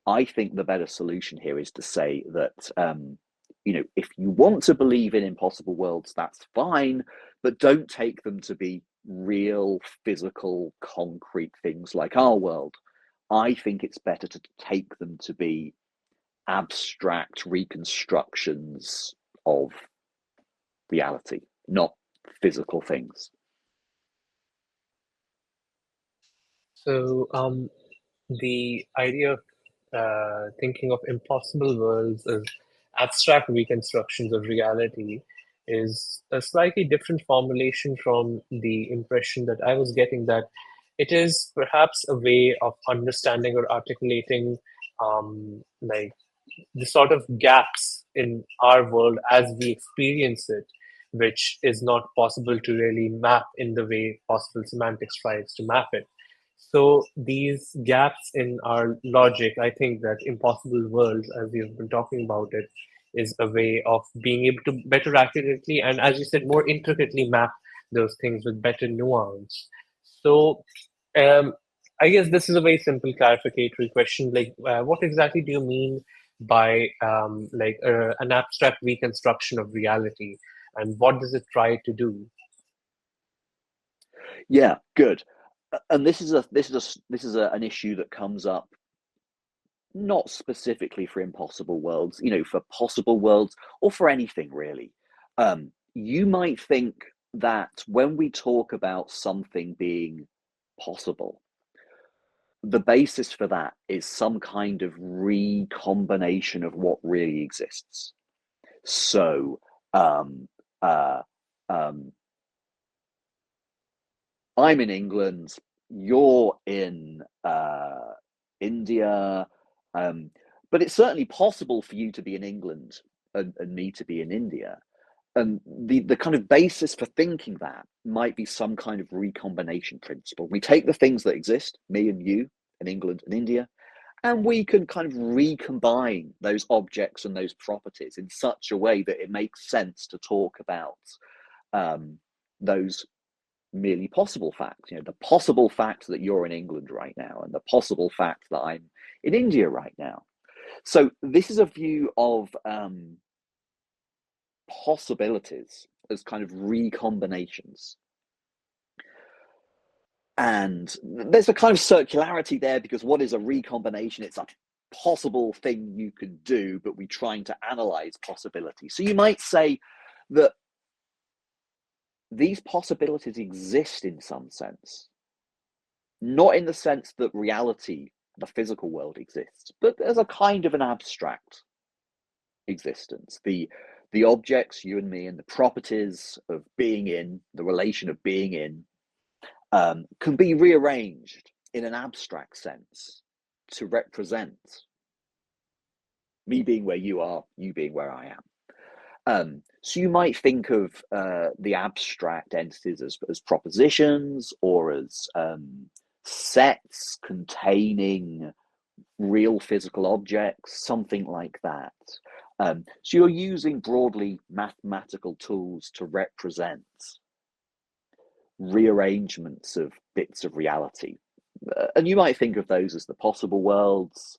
S2: I think the better solution here is to say that if you want to believe in impossible worlds, that's fine, but don't take them to be real, physical, concrete things like our world. I think it's better to take them to be abstract reconstructions of reality, not physical things.
S1: So the idea of thinking of impossible worlds as abstract reconstructions of reality is a slightly different formulation from the impression that I was getting, that it is perhaps a way of understanding or articulating like the sort of gaps in our world as we experience it, which is not possible to really map in the way possible semantics tries to map it. So these gaps in our logic, I think that impossible worlds, as we've been talking about it, is a way of being able to better accurately and, as you said, more intricately map those things with better nuance. So um, I guess this is a very simple clarificatory question. Like, what exactly do you mean by an abstract reconstruction of reality, and what does it try to do?
S2: Yeah, good. And this is an issue that comes up not specifically for impossible worlds, for possible worlds or for anything really. You might think that when we talk about something being possible, the basis for that is some kind of recombination of what really exists. So, um, uh, um, I'm in England, you're in India, but it's certainly possible for you to be in England and me to be in India. And the kind of basis for thinking that might be some kind of recombination principle. We take the things that exist, me and you, in England and India, and we can kind of recombine those objects and those properties in such a way that it makes sense to talk about those merely possible facts. The possible fact that you're in England right now, and the possible fact that I'm in India right now. So this is a view of possibilities as kind of recombinations. And there's a kind of circularity there, because what is a recombination? It's a possible thing you can do, but we're trying to analyze possibility. So you might say that these possibilities exist in some sense, not in the sense that reality, the physical world, exists, but there's a kind of an abstract existence. The objects, you and me, and the properties of being in, the relation of being in, can be rearranged in an abstract sense to represent me being where you are, you being where I am. So you might think of the abstract entities as propositions, or as sets containing real physical objects, something like that. So you're using broadly mathematical tools to represent rearrangements of bits of reality. And you might think of those as the possible worlds.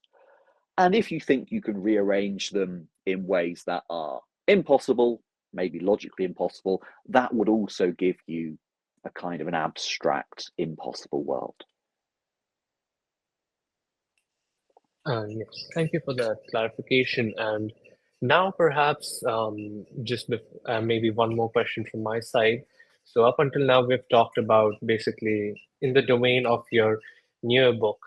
S2: And if you think you can rearrange them in ways that are impossible, maybe logically impossible, that would also give you a kind of an abstract impossible world.
S1: Yes, thank you for that clarification. And now, perhaps, maybe one more question from my side. So, up until now, we've talked about basically in the domain of your newer book,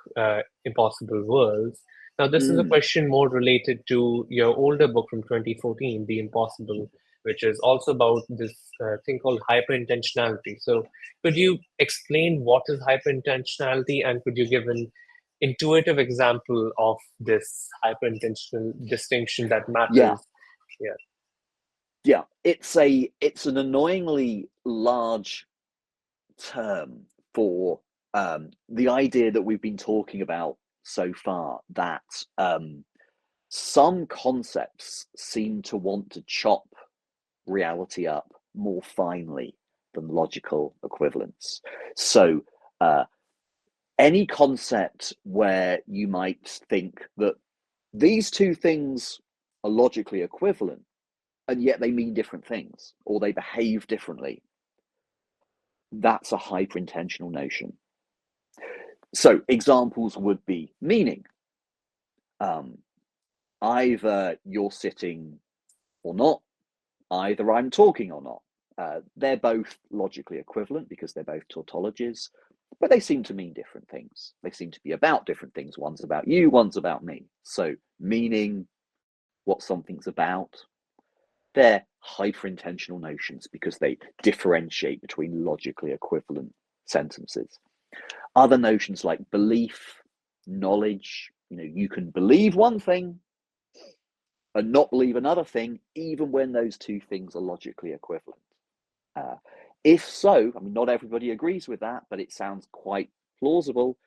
S1: Impossible Worlds. Now, this is a question more related to your older book from 2014, The Impossible, which is also about this thing called hyperintentionality. So, could you explain what is hyperintentionality, and could you give an intuitive example of this hyperintentional distinction that
S2: Yeah.
S1: matters?
S2: Yeah, it's an annoyingly large term for the idea that we've been talking about so far, that some concepts seem to want to chop reality up more finely than logical equivalence. So any concept where you might think that these two things are logically equivalent, and yet they mean different things, or they behave differently, that's a hyperintentional notion. So examples would be meaning. Either you're sitting or not, either I'm talking or not. They're both logically equivalent because they're both tautologies, but they seem to mean different things. They seem to be about different things. One's about you, one's about me. So meaning, what something's about, they're hyperintentional notions because they differentiate between logically equivalent sentences. Other notions like belief, knowledge, you can believe one thing and not believe another thing, even when those two things are logically equivalent. If so, not everybody agrees with that, but it sounds quite plausible.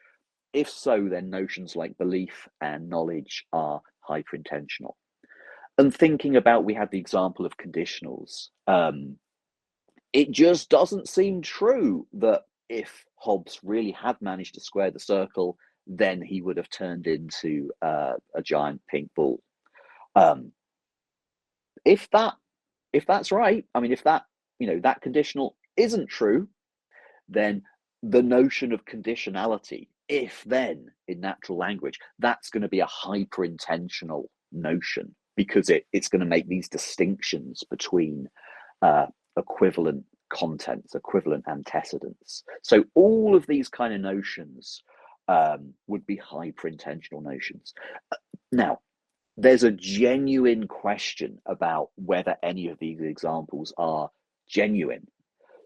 S2: If so, then notions like belief and knowledge are hyperintentional. And thinking about, we had the example of conditionals. It just doesn't seem true that if Hobbes really had managed to square the circle, then he would have turned into a giant pink ball. If that's right, if that that conditional isn't true, then the notion of conditionality, if then in natural language, that's going to be a hyperintentional notion, because it's going to make these distinctions between equivalent contents, equivalent antecedents. So all of these kind of notions would be hyperintentional notions. Now, there's a genuine question about whether any of these examples are genuine.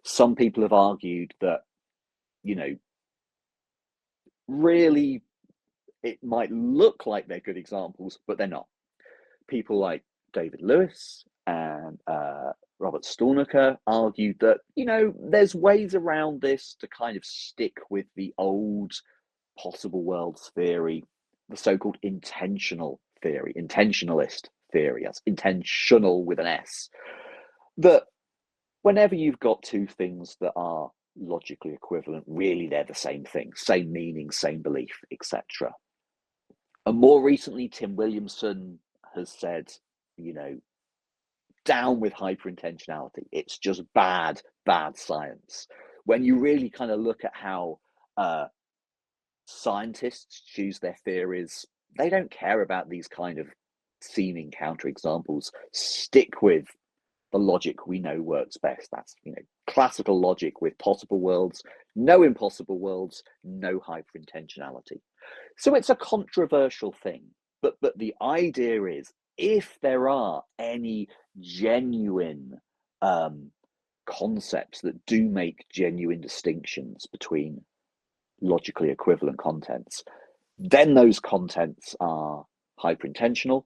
S2: Some people have argued that, really it might look like they're good examples, but they're not. People like David Lewis and Robert Stornaker argued that, there's ways around this to kind of stick with the old possible worlds theory, the so-called intentional theory, intentionalist theory, that's intentional with an S, that whenever you've got two things that are logically equivalent, really they're the same thing, same meaning, same belief, etc. And more recently, Tim Williamson has said, down with hyperintentionality. It's just bad science. When you really kind of look at how scientists choose their theories, they don't care about these kind of seeming counterexamples. Stick with the logic we know works best. That's, classical logic with possible worlds, no impossible worlds, no hyperintentionality. So it's a controversial thing, but the idea is, if there are any genuine concepts that do make genuine distinctions between logically equivalent contents, then those contents are hyperintentional,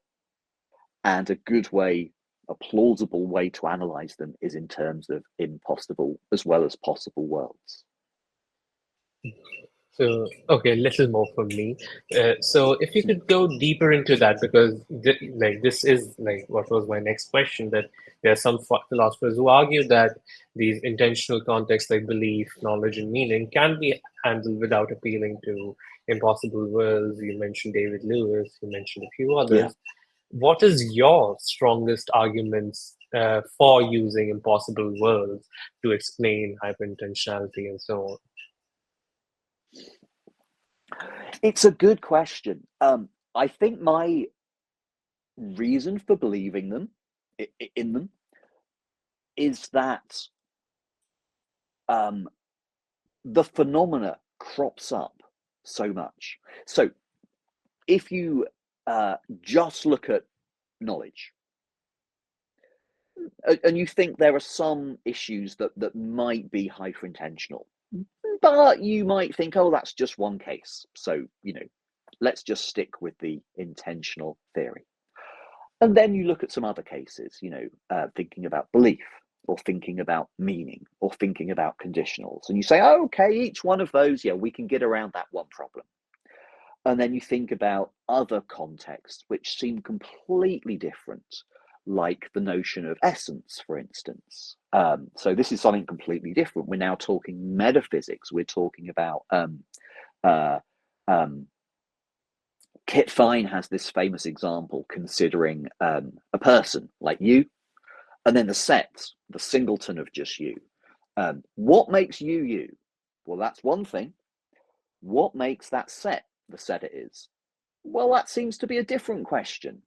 S2: and a good way, a plausible way to analyze them is in terms of impossible as well as possible worlds.
S1: So, okay, a little more from me. So, if you could go deeper into that, because this is like what was my next question. That there are some philosophers who argue that these intentional contexts like belief, knowledge, and meaning can be handled without appealing to impossible worlds. You mentioned David Lewis. You mentioned a few others.
S2: Yeah.
S1: What is your strongest arguments for using impossible worlds to explain hyperintentionality and so on?
S2: It's a good question. I think my reason for believing them in them is that the phenomena crops up so much. So if you just look at knowledge, and you think there are some issues that might be hyperintentional, but you might think, oh, that's just one case. So, let's just stick with the intentional theory. And then you look at some other cases, thinking about belief, or thinking about meaning, or thinking about conditionals. And you say, oh, okay, each one of those, we can get around that one problem. And then you think about other contexts which seem completely different, like the notion of essence, for instance. So this is something completely different. We're now talking metaphysics. We're talking about Kit Fine has this famous example considering a person like you, and then the set, the singleton of just you. What makes you you? Well, that's one thing. What makes that set the set it is? Well, that seems to be a different question.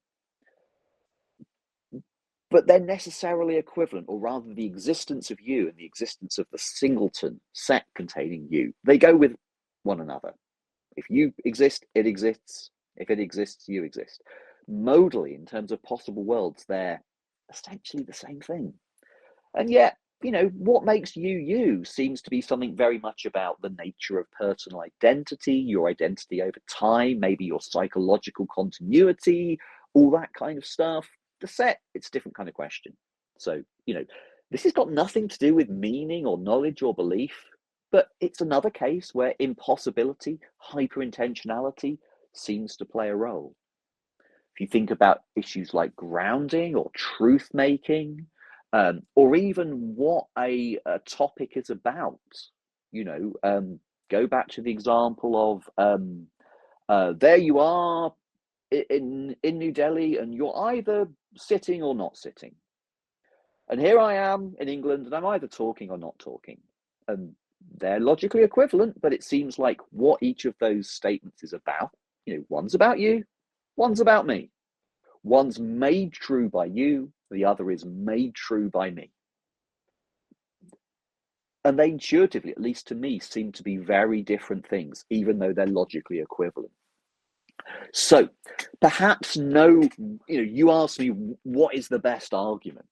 S2: But they're necessarily equivalent, or rather the existence of you and the existence of the singleton set containing you, they go with one another. If you exist, it exists. If it exists, you exist. Modally, in terms of possible worlds, they're essentially the same thing. And yet, what makes you you seems to be something very much about the nature of personal identity, your identity over time, maybe your psychological continuity, all that kind of stuff. The set, it's a different kind of question. So, this has got nothing to do with meaning or knowledge or belief, but it's another case where impossibility, hyperintentionality seems to play a role. If you think about issues like grounding or truth making, or even what a topic is about, go back to the example of there you are in New Delhi, and you're either sitting or not sitting. And here I am in England, and I'm either talking or not talking. And they're logically equivalent, but it seems like what each of those statements is about, one's about you, one's about me. One's made true by you, the other is made true by me. And they intuitively, at least to me, seem to be very different things, even though they're logically equivalent. So perhaps you asked me what is the best argument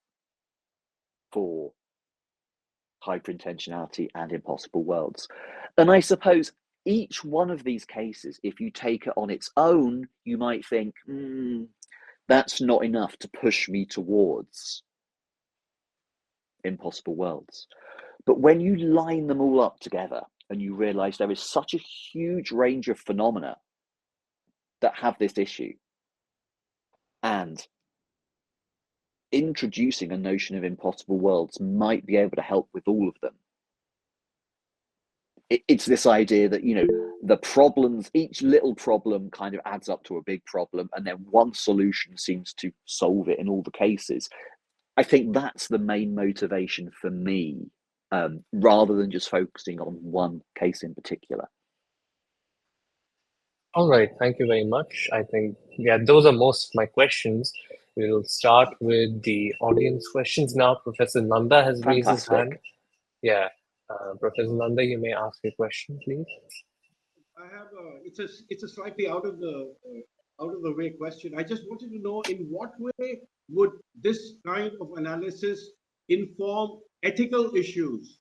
S2: for hyperintentionality and impossible worlds. And I suppose each one of these cases, if you take it on its own, you might think, that's not enough to push me towards impossible worlds. But when you line them all up together and you realize there is such a huge range of phenomena that have this issue, and introducing a notion of impossible worlds might be able to help with all of them. It's this idea that, the problems, each little problem kind of adds up to a big problem, and then one solution seems to solve it in all the cases. I think that's the main motivation for me, rather than just focusing on one case in particular.
S1: All right, thank you very much. I think, those are most of my questions. We'll start with the audience questions now. Professor Nanda has raised his hand. Yeah, Professor Nanda, you may ask your question, please.
S3: I have it's a slightly out of the way question. I just wanted to know, in what way would this kind of analysis inform ethical issues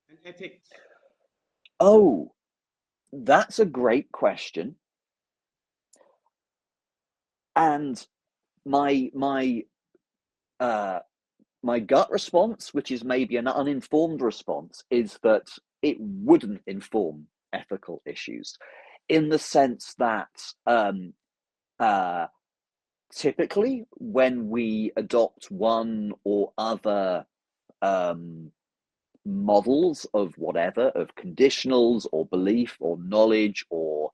S3: and ethics?
S2: Oh, that's a great question. And my gut response, which is maybe an uninformed response, is that it wouldn't inform ethical issues, in the sense that typically when we adopt one or other models of whatever, of conditionals or belief or knowledge or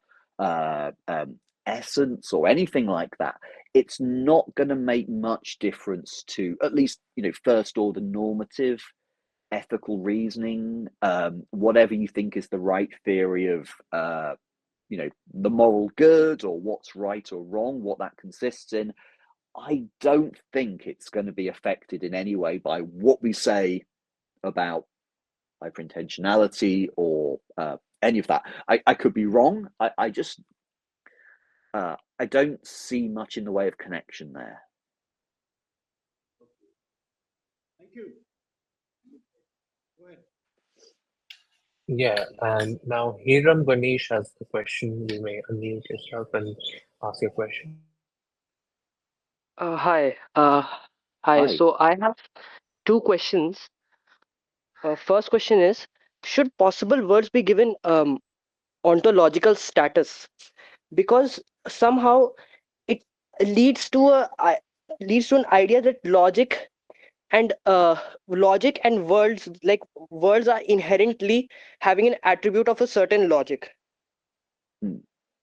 S2: essence or anything like that, it's not going to make much difference to, at least, first order normative ethical reasoning, whatever you think is the right theory of the moral good, or what's right or wrong, what that consists in. I don't think it's going to be affected in any way by what we say about hyperintentionality or any of that. I could be wrong. I just I don't see much in the way of connection there.
S3: Thank you. Go ahead.
S1: Yeah, and now Hiram Ganesh has the question. You may unmute yourself and ask your question.
S4: Hi. Hi.
S2: Hi.
S4: So I have two questions. First question is, should possible words be given ontological status? Because somehow it leads to an idea that logic and worlds, like worlds, are inherently having an attribute of a certain logic.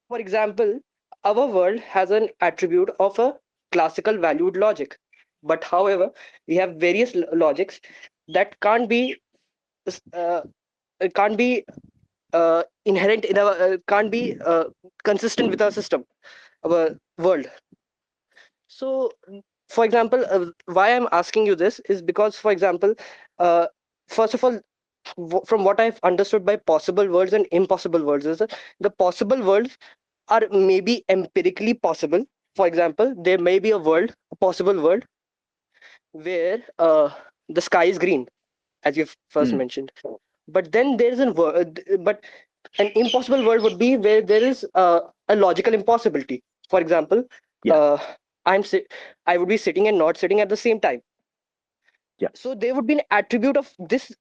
S4: For example, our world has an attribute of a classical valued logic, but however, we have various logics that uh, can't be inherent in our can't be consistent with our system, our world. So, for example, why I'm asking you this is because, for example, uh, first of all, from what I've understood by possible worlds and impossible worlds, is that the possible worlds are maybe empirically possible. For example, there may be a possible world where the sky is green, as you've first mentioned. But then there is but an impossible world would be where there is a logical impossibility. For example, uh, I would be sitting and not sitting at the same time.
S2: Yeah.
S4: So there would be an attribute of this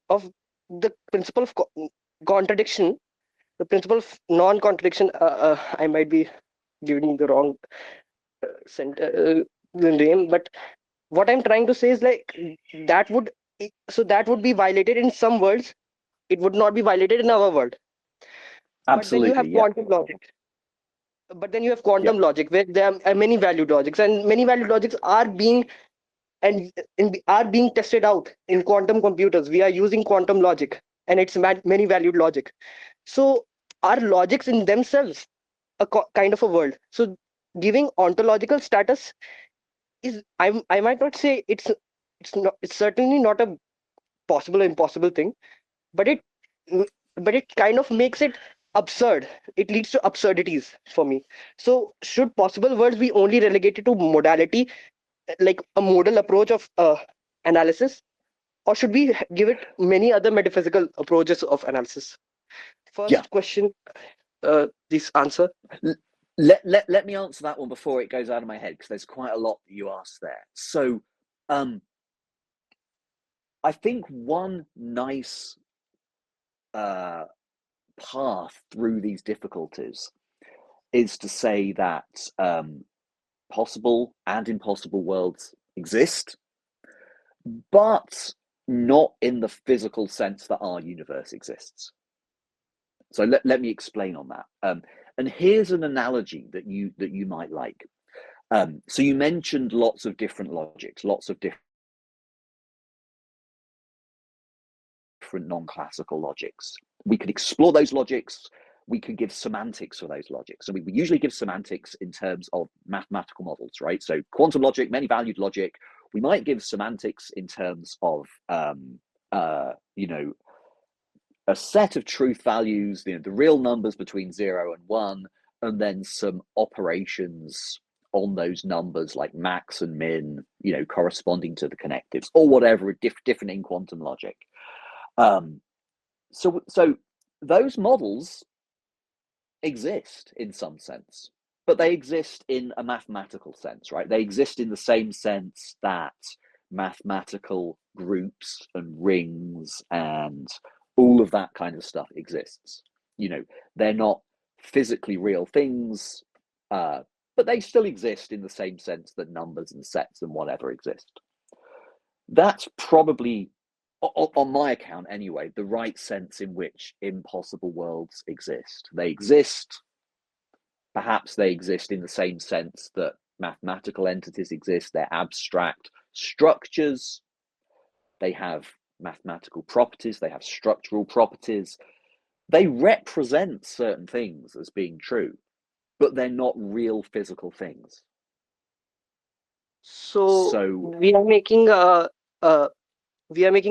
S4: of the principle of contradiction, the principle of non-contradiction. I might be giving the wrong name, but what I'm trying to say is like that would that would be violated in some worlds. It would not be violated in our world.
S2: Absolutely.
S4: But then you have quantum logic. But then you have quantum logic, where there are many valued logics, and many valued logics are being and are being tested out in quantum computers. We are using quantum logic, and it's many valued logic. So are logics in themselves a kind of a world? So giving ontological status is, I might not say it's certainly not a possible impossible thing, but it kind of makes it absurd. It leads to absurdities for me. So should possible worlds be only relegated to modality, like a modal approach of analysis, or should we give it many other metaphysical approaches of analysis?
S2: Yeah.
S4: First question, this answer.
S2: Let me answer that one before it goes out of my head, because there's quite a lot that you asked there. So I think one nice path through these difficulties is to say that possible and impossible worlds exist, but not in the physical sense that our universe exists. So let me explain on that. And here's an analogy that you might like. So you mentioned lots of different logics, lots of different non-classical logics. We could explore those logics. We could give semantics for those logics. So we usually give semantics in terms of mathematical models, right? So quantum logic, many-valued logic. We might give semantics in terms of, a set of truth values, the real numbers between 0 and 1, and then some operations on those numbers like max and min, corresponding to the connectives or whatever, different in quantum logic. So those models exist in some sense, but they exist in a mathematical sense, right? They exist in the same sense that mathematical groups and rings and all of that kind of stuff exists. They're not physically real things, but they still exist in the same sense that numbers and sets and whatever exist. That's probably, on my account anyway, the right sense in which impossible worlds exist. They exist, perhaps they exist in the same sense that mathematical entities exist. They're abstract structures. They have mathematical properties. They have structural properties. They represent certain things as being true, but they're not real physical things.
S4: So we are making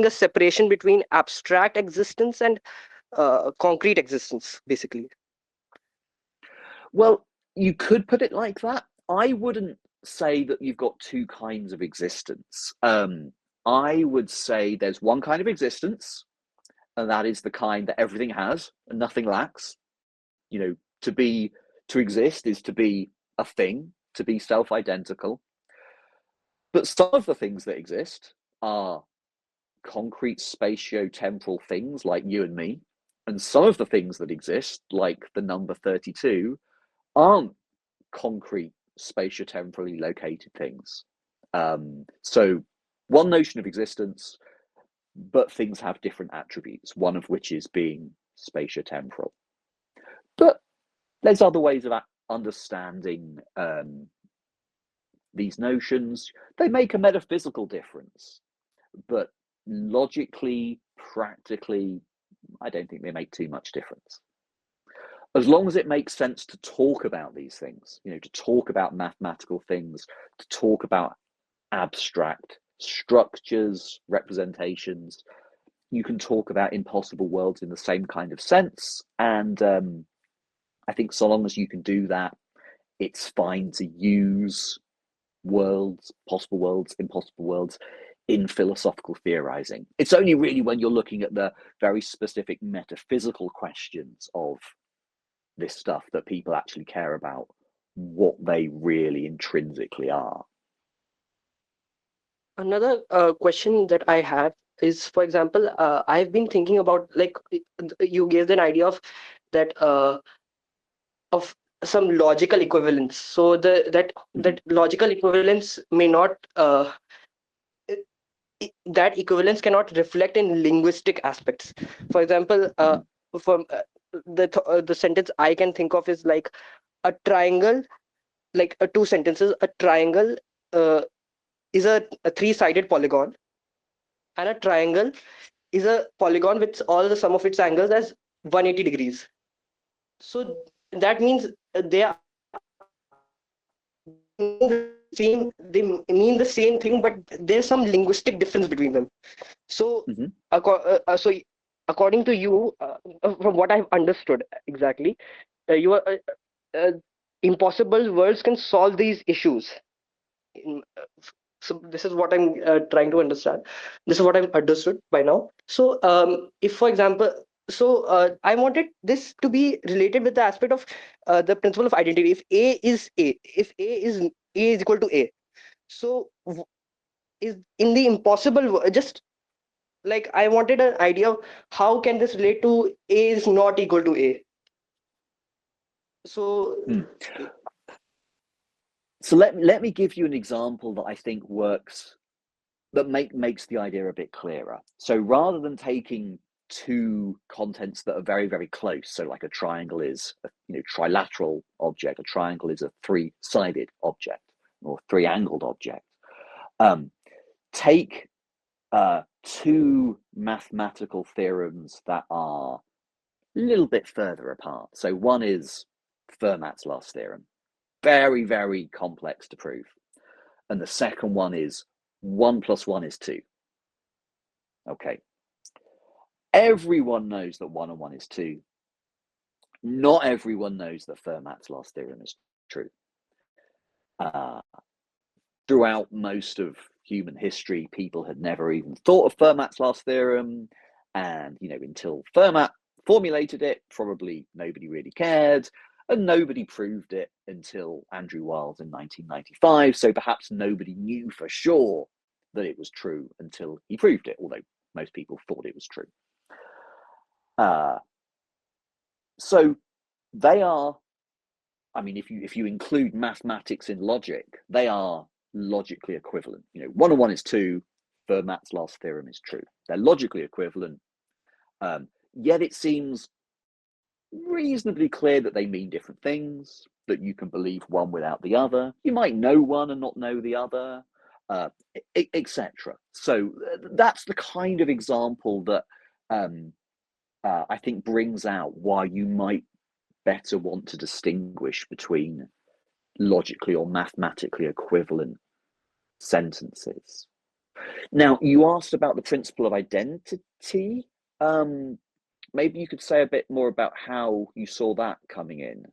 S4: a separation between abstract existence and concrete existence, basically.
S2: Well, you could put it like that. I wouldn't say that you've got two kinds of existence. I would say there's one kind of existence, and that is the kind that everything has and nothing lacks. To exist is to be a thing, to be self-identical. But some of the things that exist are concrete spatio-temporal things like you and me, and some of the things that exist, like the number 32, aren't concrete spatio-temporally located things. So one notion of existence, but things have different attributes, one of which is being spatio-temporal. But there's other ways of understanding these notions. They make a metaphysical difference, but logically, practically, I don't think they make too much difference. As long as it makes sense to talk about these things, to talk about mathematical things, to talk about abstract structures, representations, you can talk about impossible worlds in the same kind of sense. And I think so long as you can do that, it's fine to use worlds, possible worlds, impossible worlds in philosophical theorizing. It's only really when you're looking at the very specific metaphysical questions of this stuff that people actually care about what they really intrinsically are.
S4: Another question that I have is, for example, I've been thinking about, like, you gave an idea of that of some logical equivalence. So that logical equivalence may not that equivalence cannot reflect in linguistic aspects. For example, from the sentence I can think of is like a triangle, like two sentences. A triangle is a three-sided polygon, and a triangle is a polygon with all the sum of its angles as 180 degrees. So that means they mean the same thing, but there's some linguistic difference between them. So, so according to you, from what I've understood exactly, you are uh, impossible worlds can solve these issues. In, so this is what I'm trying to understand. This is what I've understood by now. So, if, for example, so I wanted this to be related with the aspect of the principle of identity. If A is A, if A is equal to A, so is in the just like I wanted an idea of how can this relate to A is not equal to A. So,
S2: So let me give you an example that I think works, that makes the idea a bit clearer. So rather than taking two contents that are very, very close, so like a triangle is a trilateral object, a triangle is a three-sided object or three-angled object. Take two mathematical theorems that are a little bit further apart. So one is Fermat's last theorem, very, very complex to prove. And the second one is 1 + 1 is 2. Okay. Everyone knows that 1 and 1 is 2. Not everyone knows that Fermat's last theorem is true. Throughout most of human history, people had never even thought of Fermat's last theorem. And, until Fermat formulated it, probably nobody really cared. And nobody proved it until Andrew Wiles in 1995. So perhaps nobody knew for sure that it was true until he proved it, although most people thought it was true. So they are, if you include mathematics in logic, they are logically equivalent. 1 and 1 is 2. Fermat's last theorem is true. They're logically equivalent. Yet it seems reasonably clear that they mean different things, that you can believe one without the other. You might know one and not know the other, etc. So that's the kind of example that I think brings out why you might better want to distinguish between logically or mathematically equivalent sentences. Now, you asked about the principle of identity. Maybe you could say a bit more about how you saw that coming in.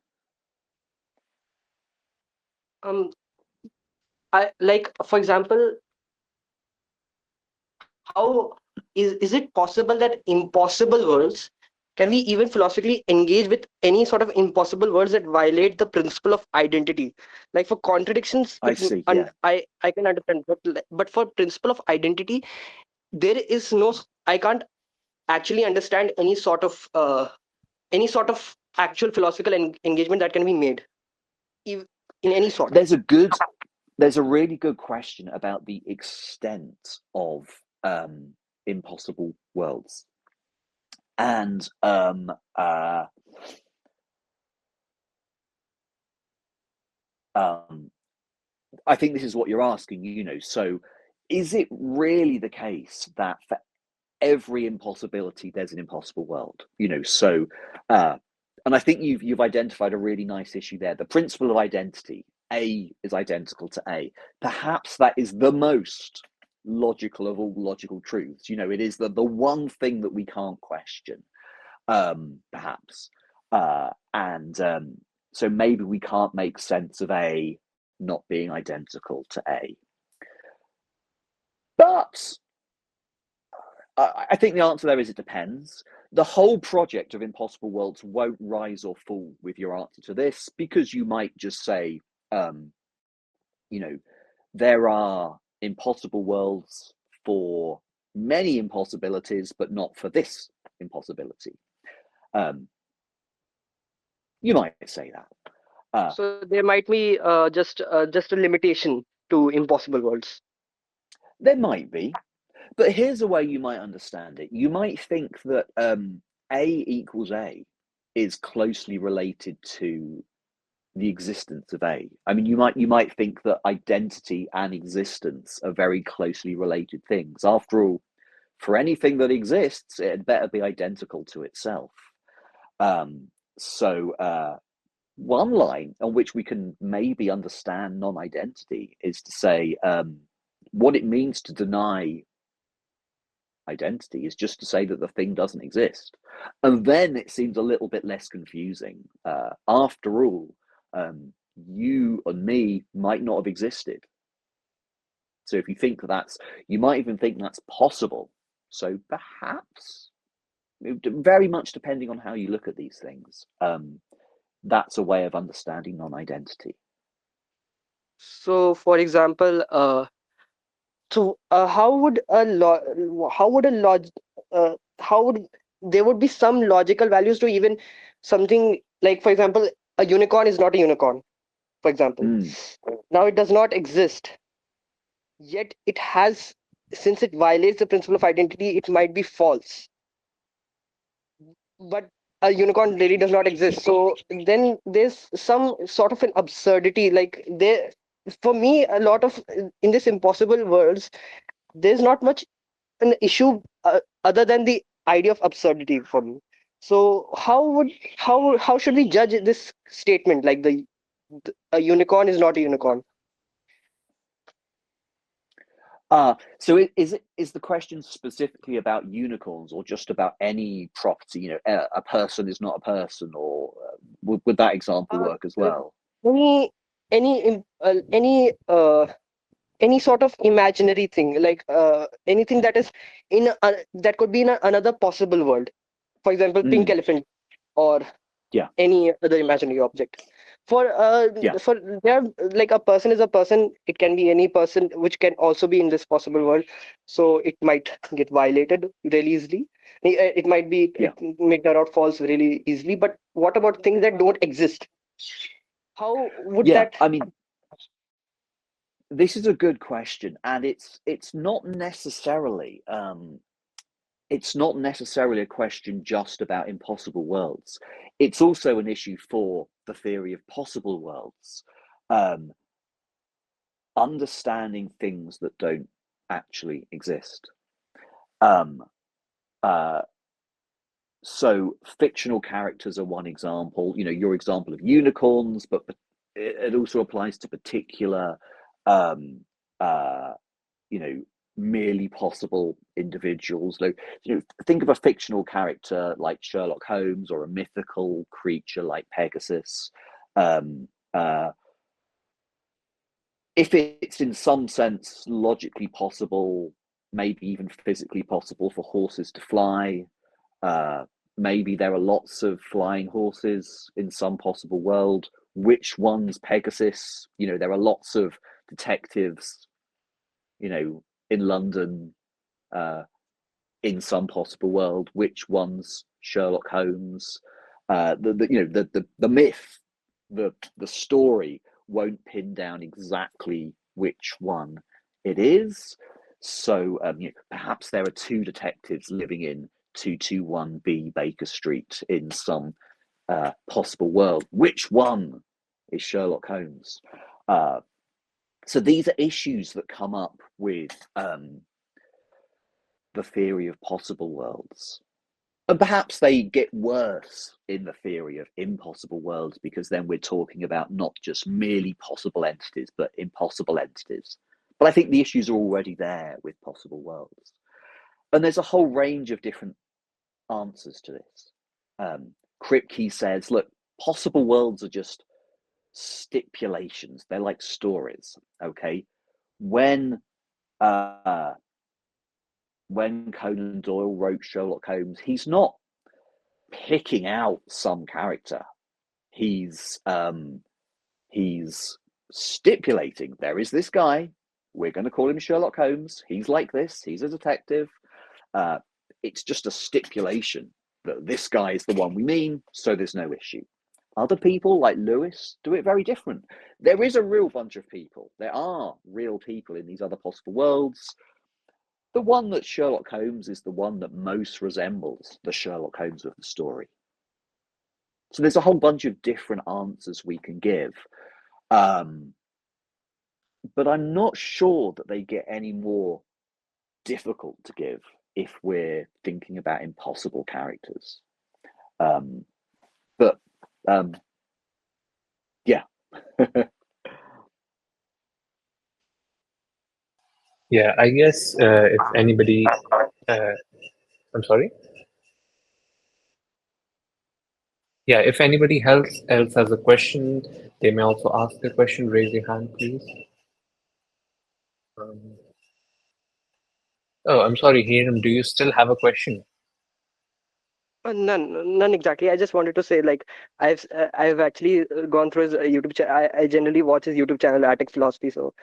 S4: I like, for example, how is it possible that impossible worlds can we even philosophically engage with any sort of impossible worlds that violate the principle of identity? Like for contradictions,
S2: I see. Yeah.
S4: I can understand, but for principle of identity, there is no. I can't actually understand any sort of actual philosophical engagement that can be made in any sort.
S2: There's a really good question about the extent of impossible worlds, and I think this is what you're asking. So is it really the case that for every impossibility there's an impossible world? So and I think you've identified a really nice issue there. The principle of identity, A is identical to A. Perhaps that is the most logical of all logical truths. It is the one thing that we can't question, perhaps. And so maybe we can't make sense of A not being identical to A. But I think the answer there is it depends. The whole project of impossible worlds won't rise or fall with your answer to this, because you might just say, there are impossible worlds for many impossibilities, but not for this impossibility. You might say that.
S4: So there might be just a limitation to impossible worlds.
S2: There might be. But here's a way you might understand it. You might think that A equals A is closely related to the existence of A. I mean, you might think that identity and existence are very closely related things. After all, for anything that exists, it had better be identical to itself. So one line on which we can maybe understand non-identity is to say what it means to deny identity is just to say that the thing doesn't exist. And then it seems a little bit less confusing. After all, you and me might not have existed. So if you think that's, you might even think that's possible. So perhaps, very much depending on how you look at these things, that's a way of understanding non-identity.
S4: So, for example, how would there would be some logical values to even something like, for example, a unicorn is not a unicorn, for example. Now it does not exist, yet it has, since it violates the principle of identity, it might be false. But a unicorn really does not exist. So then there's some sort of an absurdity. Like there, for me, a lot of in this impossible worlds, there's not much an issue other than the idea of absurdity for me. So how should we judge this statement? Like a unicorn is not a unicorn.
S2: So is the question specifically about unicorns or just about any property? You know, a person is not a person, or would that example work as well?
S4: Any any any sort of imaginary thing, like anything that is that could be in another possible world. For example, pink elephant or
S2: Yeah.
S4: any other imaginary object. For there, like a person is a person. It can be any person, which can also be in this possible world. So it might get violated really easily. It might be
S2: Yeah.
S4: it may turn out false really easily. But what about things that don't exist? How would that?
S2: I mean, this is a good question, and it's not necessarily a question just about impossible worlds. It's also an issue for the theory of possible worlds. Understanding things that don't actually exist. So fictional characters are one example. You know, your example of unicorns, but it also applies to particular, you know, merely possible individuals. Like, you know, think of a fictional character like Sherlock Holmes or a mythical creature like Pegasus. If it's in some sense logically possible, maybe even physically possible for horses to fly, maybe there are lots of flying horses in some possible world. Which one's Pegasus? You know, there are lots of detectives, you know, in London, in some possible world. Which one's Sherlock Holmes? The myth, the story won't pin down exactly which one it is. So perhaps there are two detectives living in 221B Baker Street in some possible world. Which one is Sherlock Holmes? So these are issues that come up with the theory of possible worlds. And perhaps they get worse in the theory of impossible worlds, because then we're talking about not just merely possible entities, but impossible entities. But I think the issues are already there with possible worlds. And there's a whole range of different answers to this. Kripke says, look, possible worlds are just stipulations. They're like stories, okay? When Conan Doyle wrote Sherlock Holmes, he's not picking out some character. He's stipulating there is this guy. We're going to call him Sherlock Holmes. He's like this. He's a detective. It's just a stipulation that this guy is the one we mean, so there's no issue. Other people, like Lewis, do it very different. There is a real bunch of people. There are real people in these other possible worlds. The one that Sherlock Holmes is the one that most resembles the Sherlock Holmes of the story. So there's a whole bunch of different answers we can give. But I'm not sure that they get any more difficult to give if we're thinking about impossible characters. But yeah.
S1: Yeah, I guess if anybody, I'm sorry. Yeah, if anybody else has a question, they may also ask a question. Raise your hand, please. Um, oh, I'm sorry, Hiram. Do you still have a question?
S4: None exactly. I just wanted to say, like, I've actually gone through his YouTube channel. I generally watch his YouTube channel, Attic Philosophy. So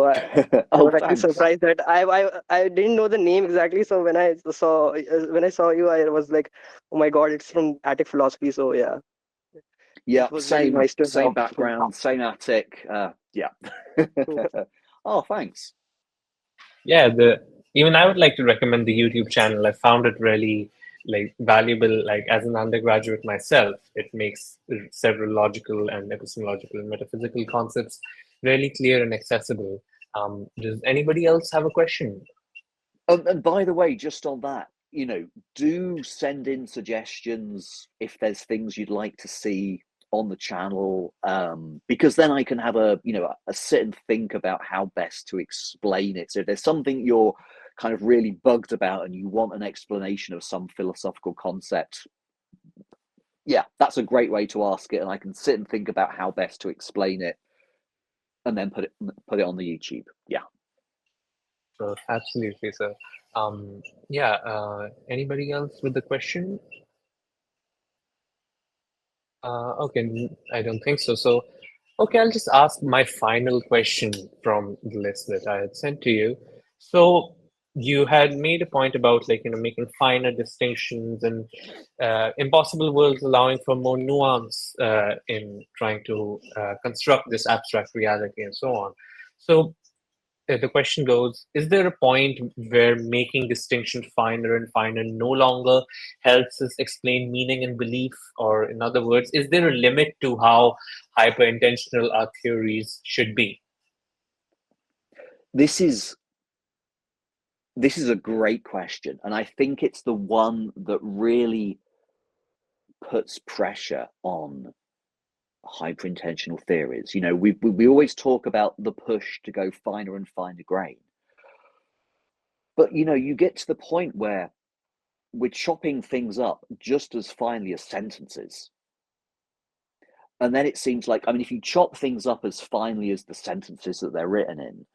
S4: I
S2: Oh,
S4: was actually
S2: thanks.
S4: surprised that I didn't know the name exactly. So when I saw you, I was like, oh my God, it's from Attic Philosophy. So yeah,
S2: Yeah,
S4: it was really
S2: same
S4: nice to
S2: same
S4: know.
S2: background, same attic. Yeah. Oh, thanks.
S1: Yeah, the even I would like to recommend the YouTube channel. I found it really like valuable. Like as an undergraduate myself, it makes several logical and epistemological and metaphysical concepts really clear and accessible. Does anybody else have a question?
S2: And by the way, just on that, do send in suggestions if there's things you'd like to see on the channel, because then I can have a sit and think about how best to explain it. So if there's something you're kind of really bugged about and you want an explanation of some philosophical concept, yeah, that's a great way to ask it, and I can sit and think about how best to explain it, and then put it on the YouTube. Yeah.
S1: Absolutely, sir. Yeah. Anybody else with the question? Okay, I don't think so. So, okay, I'll just ask my final question from the list that I had sent to you. So, you had made a point about making finer distinctions and impossible worlds allowing for more nuance in trying to construct this abstract reality and so on. So, the question goes, is there a point where making distinction finer and finer no longer helps us explain meaning and belief? Or in other words, is there a limit to how hyperintentional our theories should be?
S2: This is a great question, and I think it's the one that really puts pressure on hyperintentional theories. We always talk about the push to go finer and finer grain, but you get to the point where we're chopping things up just as finely as sentences, and then it seems like, if you chop things up as finely as the sentences that they're written in,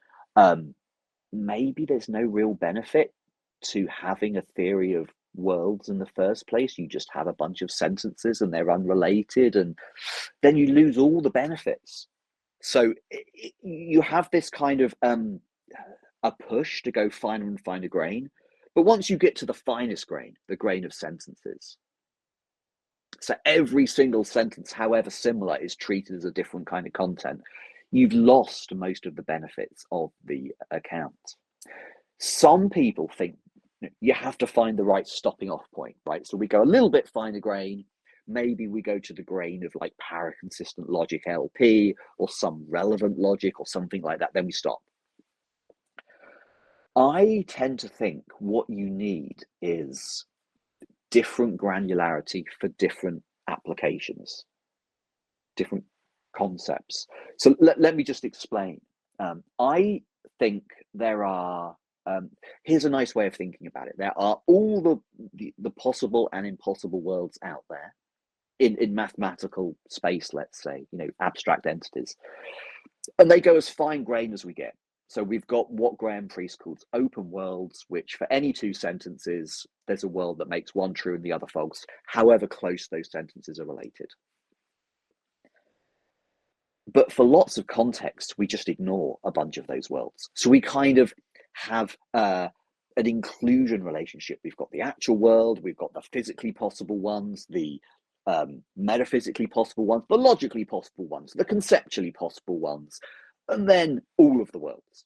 S2: maybe there's no real benefit to having a theory of worlds in the first place. You just have a bunch of sentences and they're unrelated, and then you lose all the benefits. So you have this kind of a push to go finer and finer grain, but once you get to the finest grain, the grain of sentences, so every single sentence, however similar, is treated as a different kind of content, you've lost most of the benefits of the account. Some people think you have to find the right stopping off point, right? So we go a little bit finer grain. Maybe we go to the grain of like paraconsistent logic LP or some relevant logic or something like that. Then we stop. I tend to think what you need is different granularity for different applications, different concepts. So let me just explain. I think there are, here's a nice way of thinking about it. There are all the possible and impossible worlds out there in mathematical space, let's say, abstract entities. And they go as fine grained as we get. So we've got what Graham Priest calls open worlds, which for any two sentences, there's a world that makes one true and the other false, however close those sentences are related. But for lots of contexts, we just ignore a bunch of those worlds. So we kind of have an inclusion relationship. We've got the actual world, we've got the physically possible ones, the metaphysically possible ones, the logically possible ones, the conceptually possible ones, and then all of the worlds.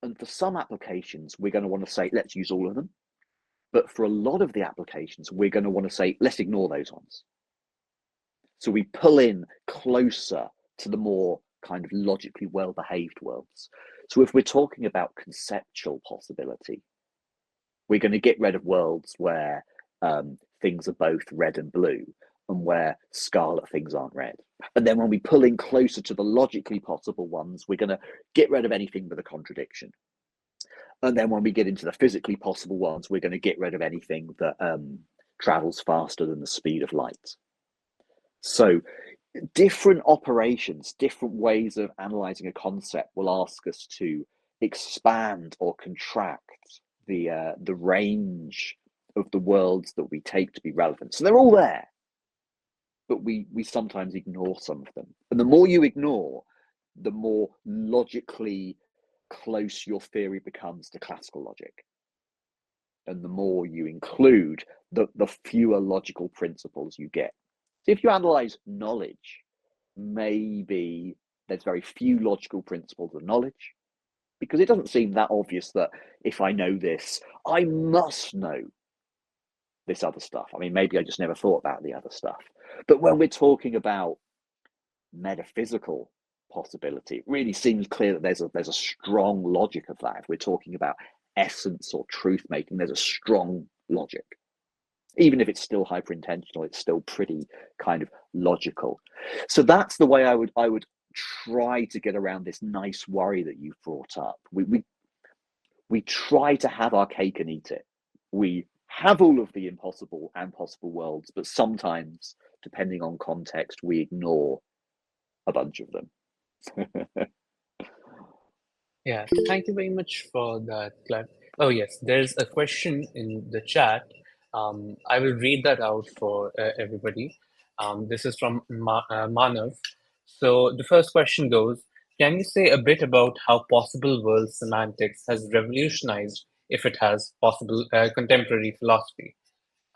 S2: And for some applications, we're going to want to say, let's use all of them. But for a lot of the applications, we're going to want to say, let's ignore those ones. So we pull in closer to the more kind of logically well-behaved worlds. So if we're talking about conceptual possibility, we're going to get rid of worlds where things are both red and blue, and where scarlet things aren't red. And then when we pull in closer to the logically possible ones, we're going to get rid of anything with a contradiction. And then when we get into the physically possible ones, we're going to get rid of anything that travels faster than the speed of light. So different operations, different ways of analyzing a concept will ask us to expand or contract the range of the worlds that we take to be relevant. So they're all there, but we sometimes ignore some of them. And the more you ignore, the more logically close your theory becomes to classical logic. And the more you include, the fewer logical principles you get. So if you analyze knowledge, maybe there's very few logical principles of knowledge, because it doesn't seem that obvious that if I know this, I must know this other stuff. I mean, maybe I just never thought about the other stuff. But when we're talking about metaphysical possibility, it really seems clear that there's a strong logic of that. If we're talking about essence or truth making, there's a strong logic. Even if it's still hyperintensional, it's still pretty kind of logical. So that's the way I would try to get around this nice worry that you've brought up. We try to have our cake and eat it. We have all of the impossible and possible worlds, but sometimes, depending on context, we ignore a bunch of them.
S1: Yeah, thank you very much for that, Clive. Oh, yes, there's a question in the chat. I will read that out for everybody. This is from Manav. So the first question goes, can you say a bit about how possible world semantics has revolutionized, if it has, possible contemporary philosophy?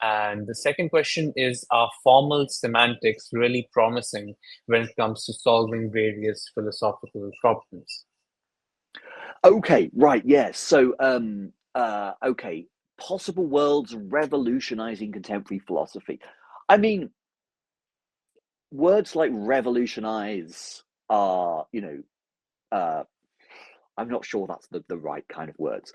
S1: And the second question is, are formal semantics really promising when it comes to solving various philosophical problems?
S2: Okay, right, yes. So, okay, possible worlds revolutionizing contemporary philosophy. I mean, words like revolutionize are, I'm not sure that's the right kind of words.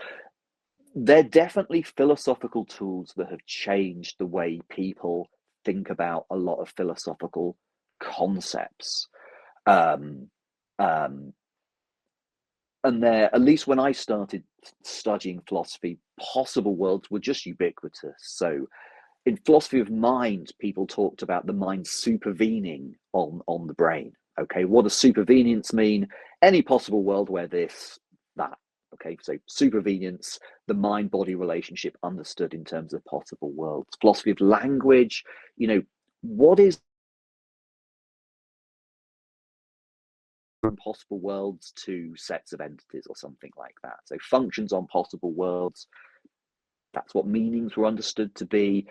S2: They're definitely philosophical tools that have changed the way people think about a lot of philosophical concepts. Um, um, and there, at least when I started studying philosophy, possible worlds were just ubiquitous. So in philosophy of mind, people talked about the mind supervening on the brain. Okay, what does supervenience mean? Any possible world where this, that. Okay, so supervenience, the mind-body relationship understood in terms of possible worlds. Philosophy of language, what is possible worlds to sets of entities or something like that. So functions on possible worlds, that's what meanings were understood to be.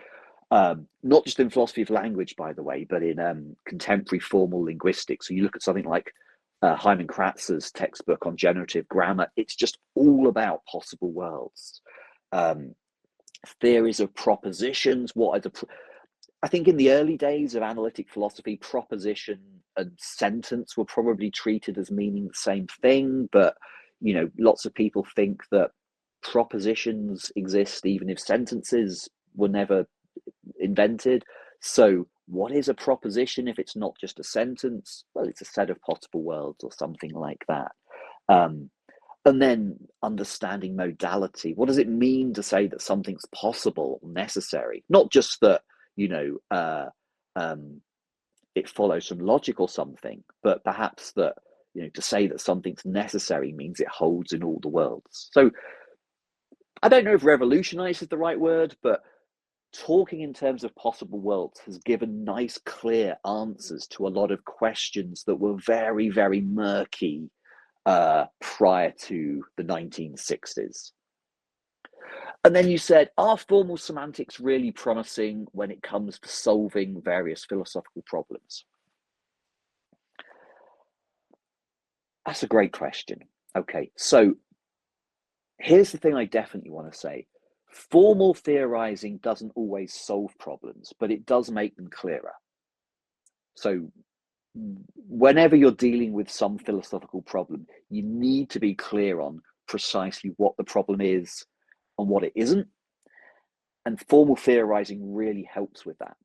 S2: Not just in philosophy of language, by the way, but in contemporary formal linguistics. So you look at something like Hyman Kratzer's textbook on generative grammar, it's just all about possible worlds. Theories of propositions, I think in the early days of analytic philosophy, proposition and sentence were probably treated as meaning the same thing, but lots of people think that propositions exist even if sentences were never invented. So what is a proposition if it's not just a sentence? Well, it's a set of possible worlds or something like that. And then understanding modality. What does it mean to say that something's possible or necessary? Not just that, it follows from logic or something, but perhaps that, to say that something's necessary means it holds in all the worlds. So I don't know if revolutionize is the right word, but talking in terms of possible worlds has given nice, clear answers to a lot of questions that were very, very murky prior to the 1960s. And then you said, are formal semantics really promising when it comes to solving various philosophical problems? That's a great question. Okay, so here's the thing I definitely want to say. Formal theorizing doesn't always solve problems, but it does make them clearer. So whenever you're dealing with some philosophical problem, you need to be clear on precisely what the problem is and what it isn't. And formal theorizing really helps with that.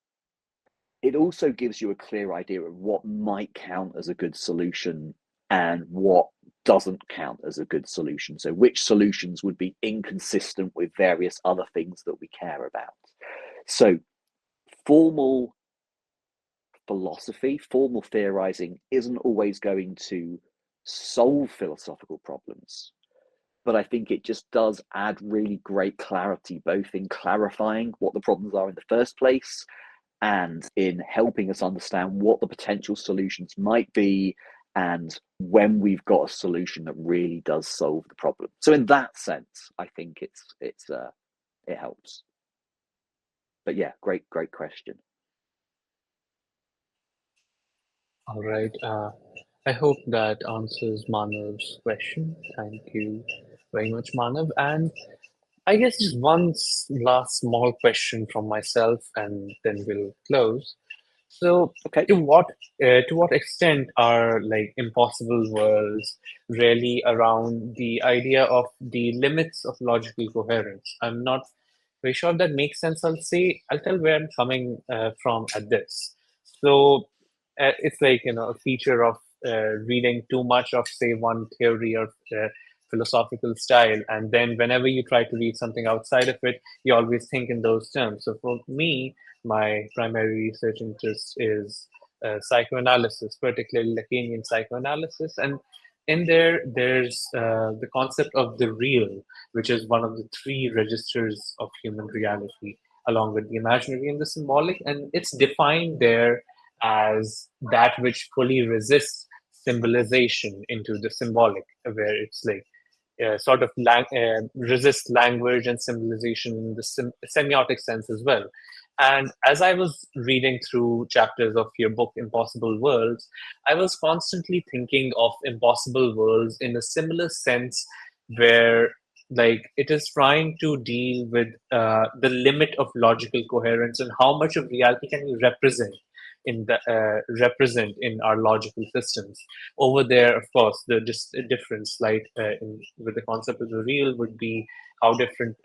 S2: It also gives you a clear idea of what might count as a good solution and what doesn't count as a good solution. So which solutions would be inconsistent with various other things that we care about. So formal philosophy, formal theorizing isn't always going to solve philosophical problems, but I think it just does add really great clarity, both in clarifying what the problems are in the first place and in helping us understand what the potential solutions might be and when we've got a solution that really does solve the problem. So in that sense, I think it helps. But yeah, great question.
S1: All right. I hope that answers Manav's question. Thank you very much, Manav. And I guess just one last small question from myself, and then we'll close. So,
S2: Okay.
S1: to what extent are like impossible worlds really around the idea of the limits of logical coherence? I'm not very sure if that makes sense. I'll tell where I'm coming from at this. So, it's like a feature of reading too much of say one theory or philosophical style, and then whenever you try to read something outside of it, you always think in those terms. So for me, my primary research interest is psychoanalysis, particularly Lacanian psychoanalysis. And in there, there's the concept of the real, which is one of the three registers of human reality, along with the imaginary and the symbolic. And it's defined there as that which fully resists symbolization into the symbolic, where it's like sort of resist language and symbolization in the semiotic sense as well. And as I was reading through chapters of your book, Impossible Worlds, I was constantly thinking of impossible worlds in a similar sense where like it is trying to deal with the limit of logical coherence and how much of reality can we represent in our logical systems. Over there, of course, the difference, like with the concept of the real, would be how different.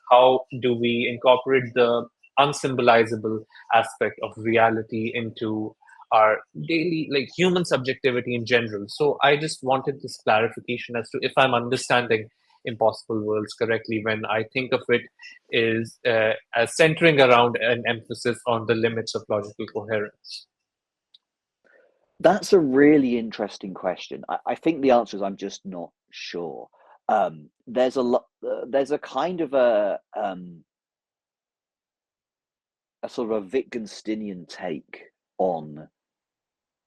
S1: How do we incorporate the unsymbolizable aspect of reality into our daily, like human subjectivity in general? So I just wanted this clarification as to if I'm understanding impossible worlds correctly when I think of it is as centering around an emphasis on the limits of logical coherence.
S2: That's a really interesting question. I think the answer is I'm just not sure. There's a kind of a sort of a Wittgensteinian take on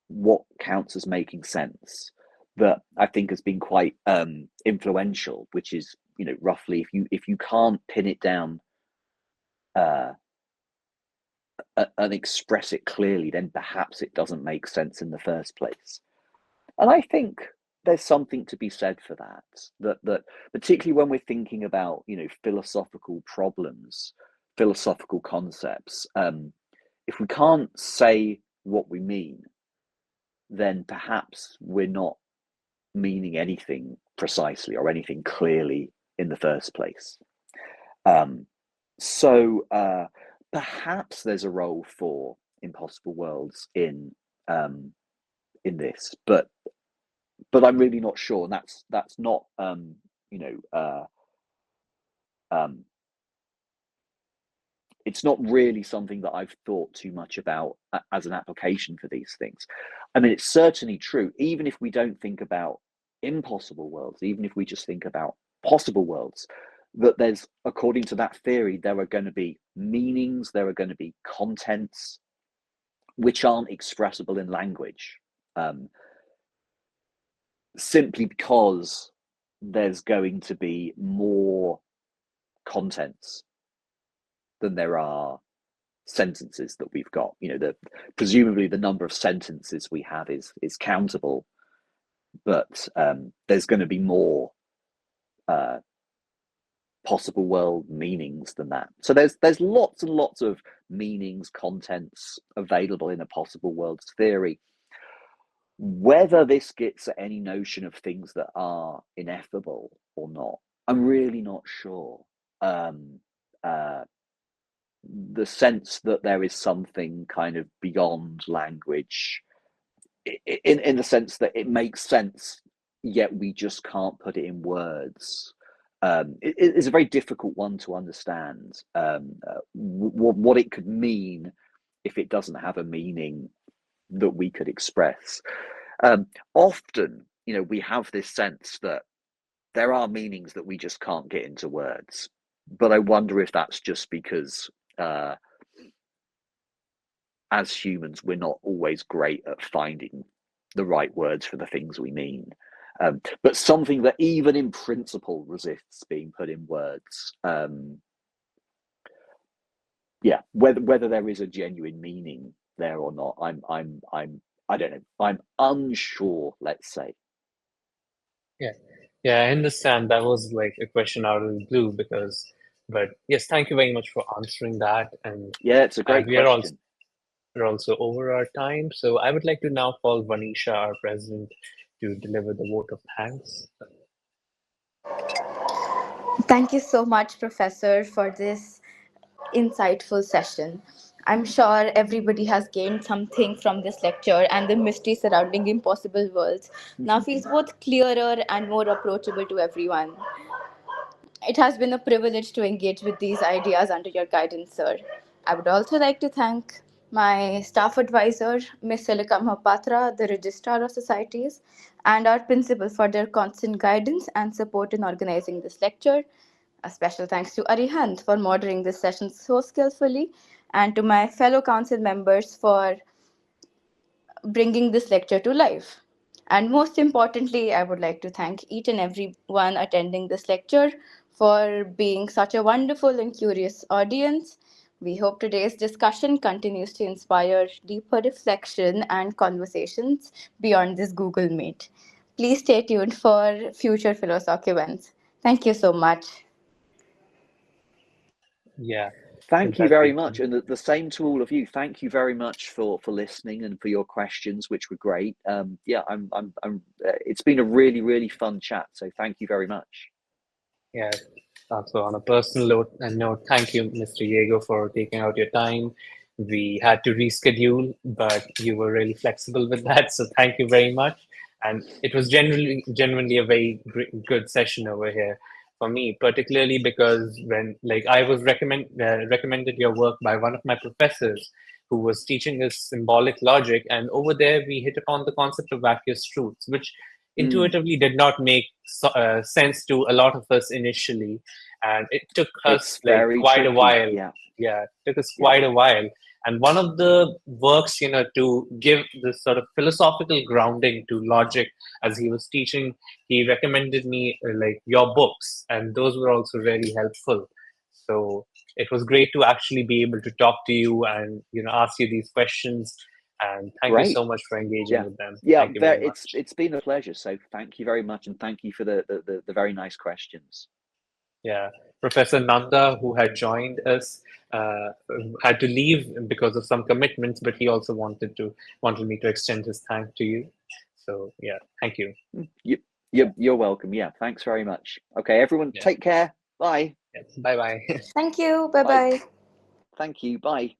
S2: what counts as making sense that I think has been quite influential, which is, roughly if you can't pin it down and express it clearly, then perhaps it doesn't make sense in the first place. And I think there's something to be said for that particularly when we're thinking about, philosophical problems, philosophical concepts, if we can't say what we mean, then perhaps we're not meaning anything precisely or anything clearly in the first place. So perhaps there's a role for impossible worlds in this, but I'm really not sure. And that's not it's not really something that I've thought too much about as an application for these things. I mean, it's certainly true, even if we don't think about impossible worlds, even if we just think about possible worlds, that there's, according to that theory, there are going to be meanings, there are going to be contents which aren't expressible in language, simply because there's going to be more contents than there are sentences that we've got. Presumably the number of sentences we have is countable, but there's going to be more possible world meanings than that. So there's lots and lots of meanings, contents available in a possible worlds theory. Whether this gets at any notion of things that are ineffable or not, I'm really not sure. The sense that there is something kind of beyond language, in the sense that it makes sense, yet we just can't put it in words. It's a very difficult one to understand. What it could mean if it doesn't have a meaning that we could express. Often, we have this sense that there are meanings that we just can't get into words. But I wonder if that's just because as humans, we're not always great at finding the right words for the things we mean. But something that even in principle resists being put in words. Whether there is a genuine meaning there or not, I don't know. I'm unsure, let's say.
S1: Yeah, I understand that was like a question out of the blue but yes, thank you very much for answering that. And
S2: Yeah, it's a great question.
S1: We're also over our time. So I would like to now call Vanisha, our president, to deliver the vote of thanks.
S5: Thank you so much, Professor, for this insightful session. I'm sure everybody has gained something from this lecture, and the mystery surrounding impossible worlds now feels both clearer and more approachable to everyone. It has been a privilege to engage with these ideas under your guidance, sir. I would also like to thank my staff advisor, Ms. Silika Mahapatra, the Registrar of Societies, and our principal for their constant guidance and support in organizing this lecture. A special thanks to Arihant for moderating this session so skillfully, and to my fellow council members for bringing this lecture to life. And most importantly, I would like to thank each and every one attending this lecture for being such a wonderful and curious audience. We hope today's discussion continues to inspire deeper reflection and conversations beyond this Google Meet. Please stay tuned for future Philosophy events. Thank you so much.
S1: Yeah.
S2: Thank you very
S1: Fantastic.
S2: much, and the same to all of you. Thank you very much for listening and for your questions, which were great. It's been a really, really fun chat. So thank you very much.
S1: Yeah. Also, on a personal note, thank you, Mr. Jago, for taking out your time. We had to reschedule, but you were really flexible with that. So thank you very much. And it was genuinely a very good session over here for me, particularly because when I was recommended your work by one of my professors who was teaching us symbolic logic, and over there we hit upon the concept of vacuous truths, which intuitively did not make sense to a lot of us initially, and it took us quite a while. It took us quite a while. And one of the works, to give this sort of philosophical grounding to logic as he was teaching, he recommended me your books, and those were also really helpful. So it was great to actually be able to talk to you and ask you these questions. And thank you so much for engaging with them. Thank you very much.
S2: It's been a pleasure. So thank you very much, and thank you for the very nice questions.
S1: Yeah, Professor Nanda, who had joined us, had to leave because of some commitments, but he also wanted me to extend his thanks to you. So yeah, thank you.
S2: You're welcome. Yeah, thanks very much. Okay, everyone, take care. Bye.
S1: Yes, bye bye.
S5: Thank you. Bye bye.
S2: Thank you. Bye.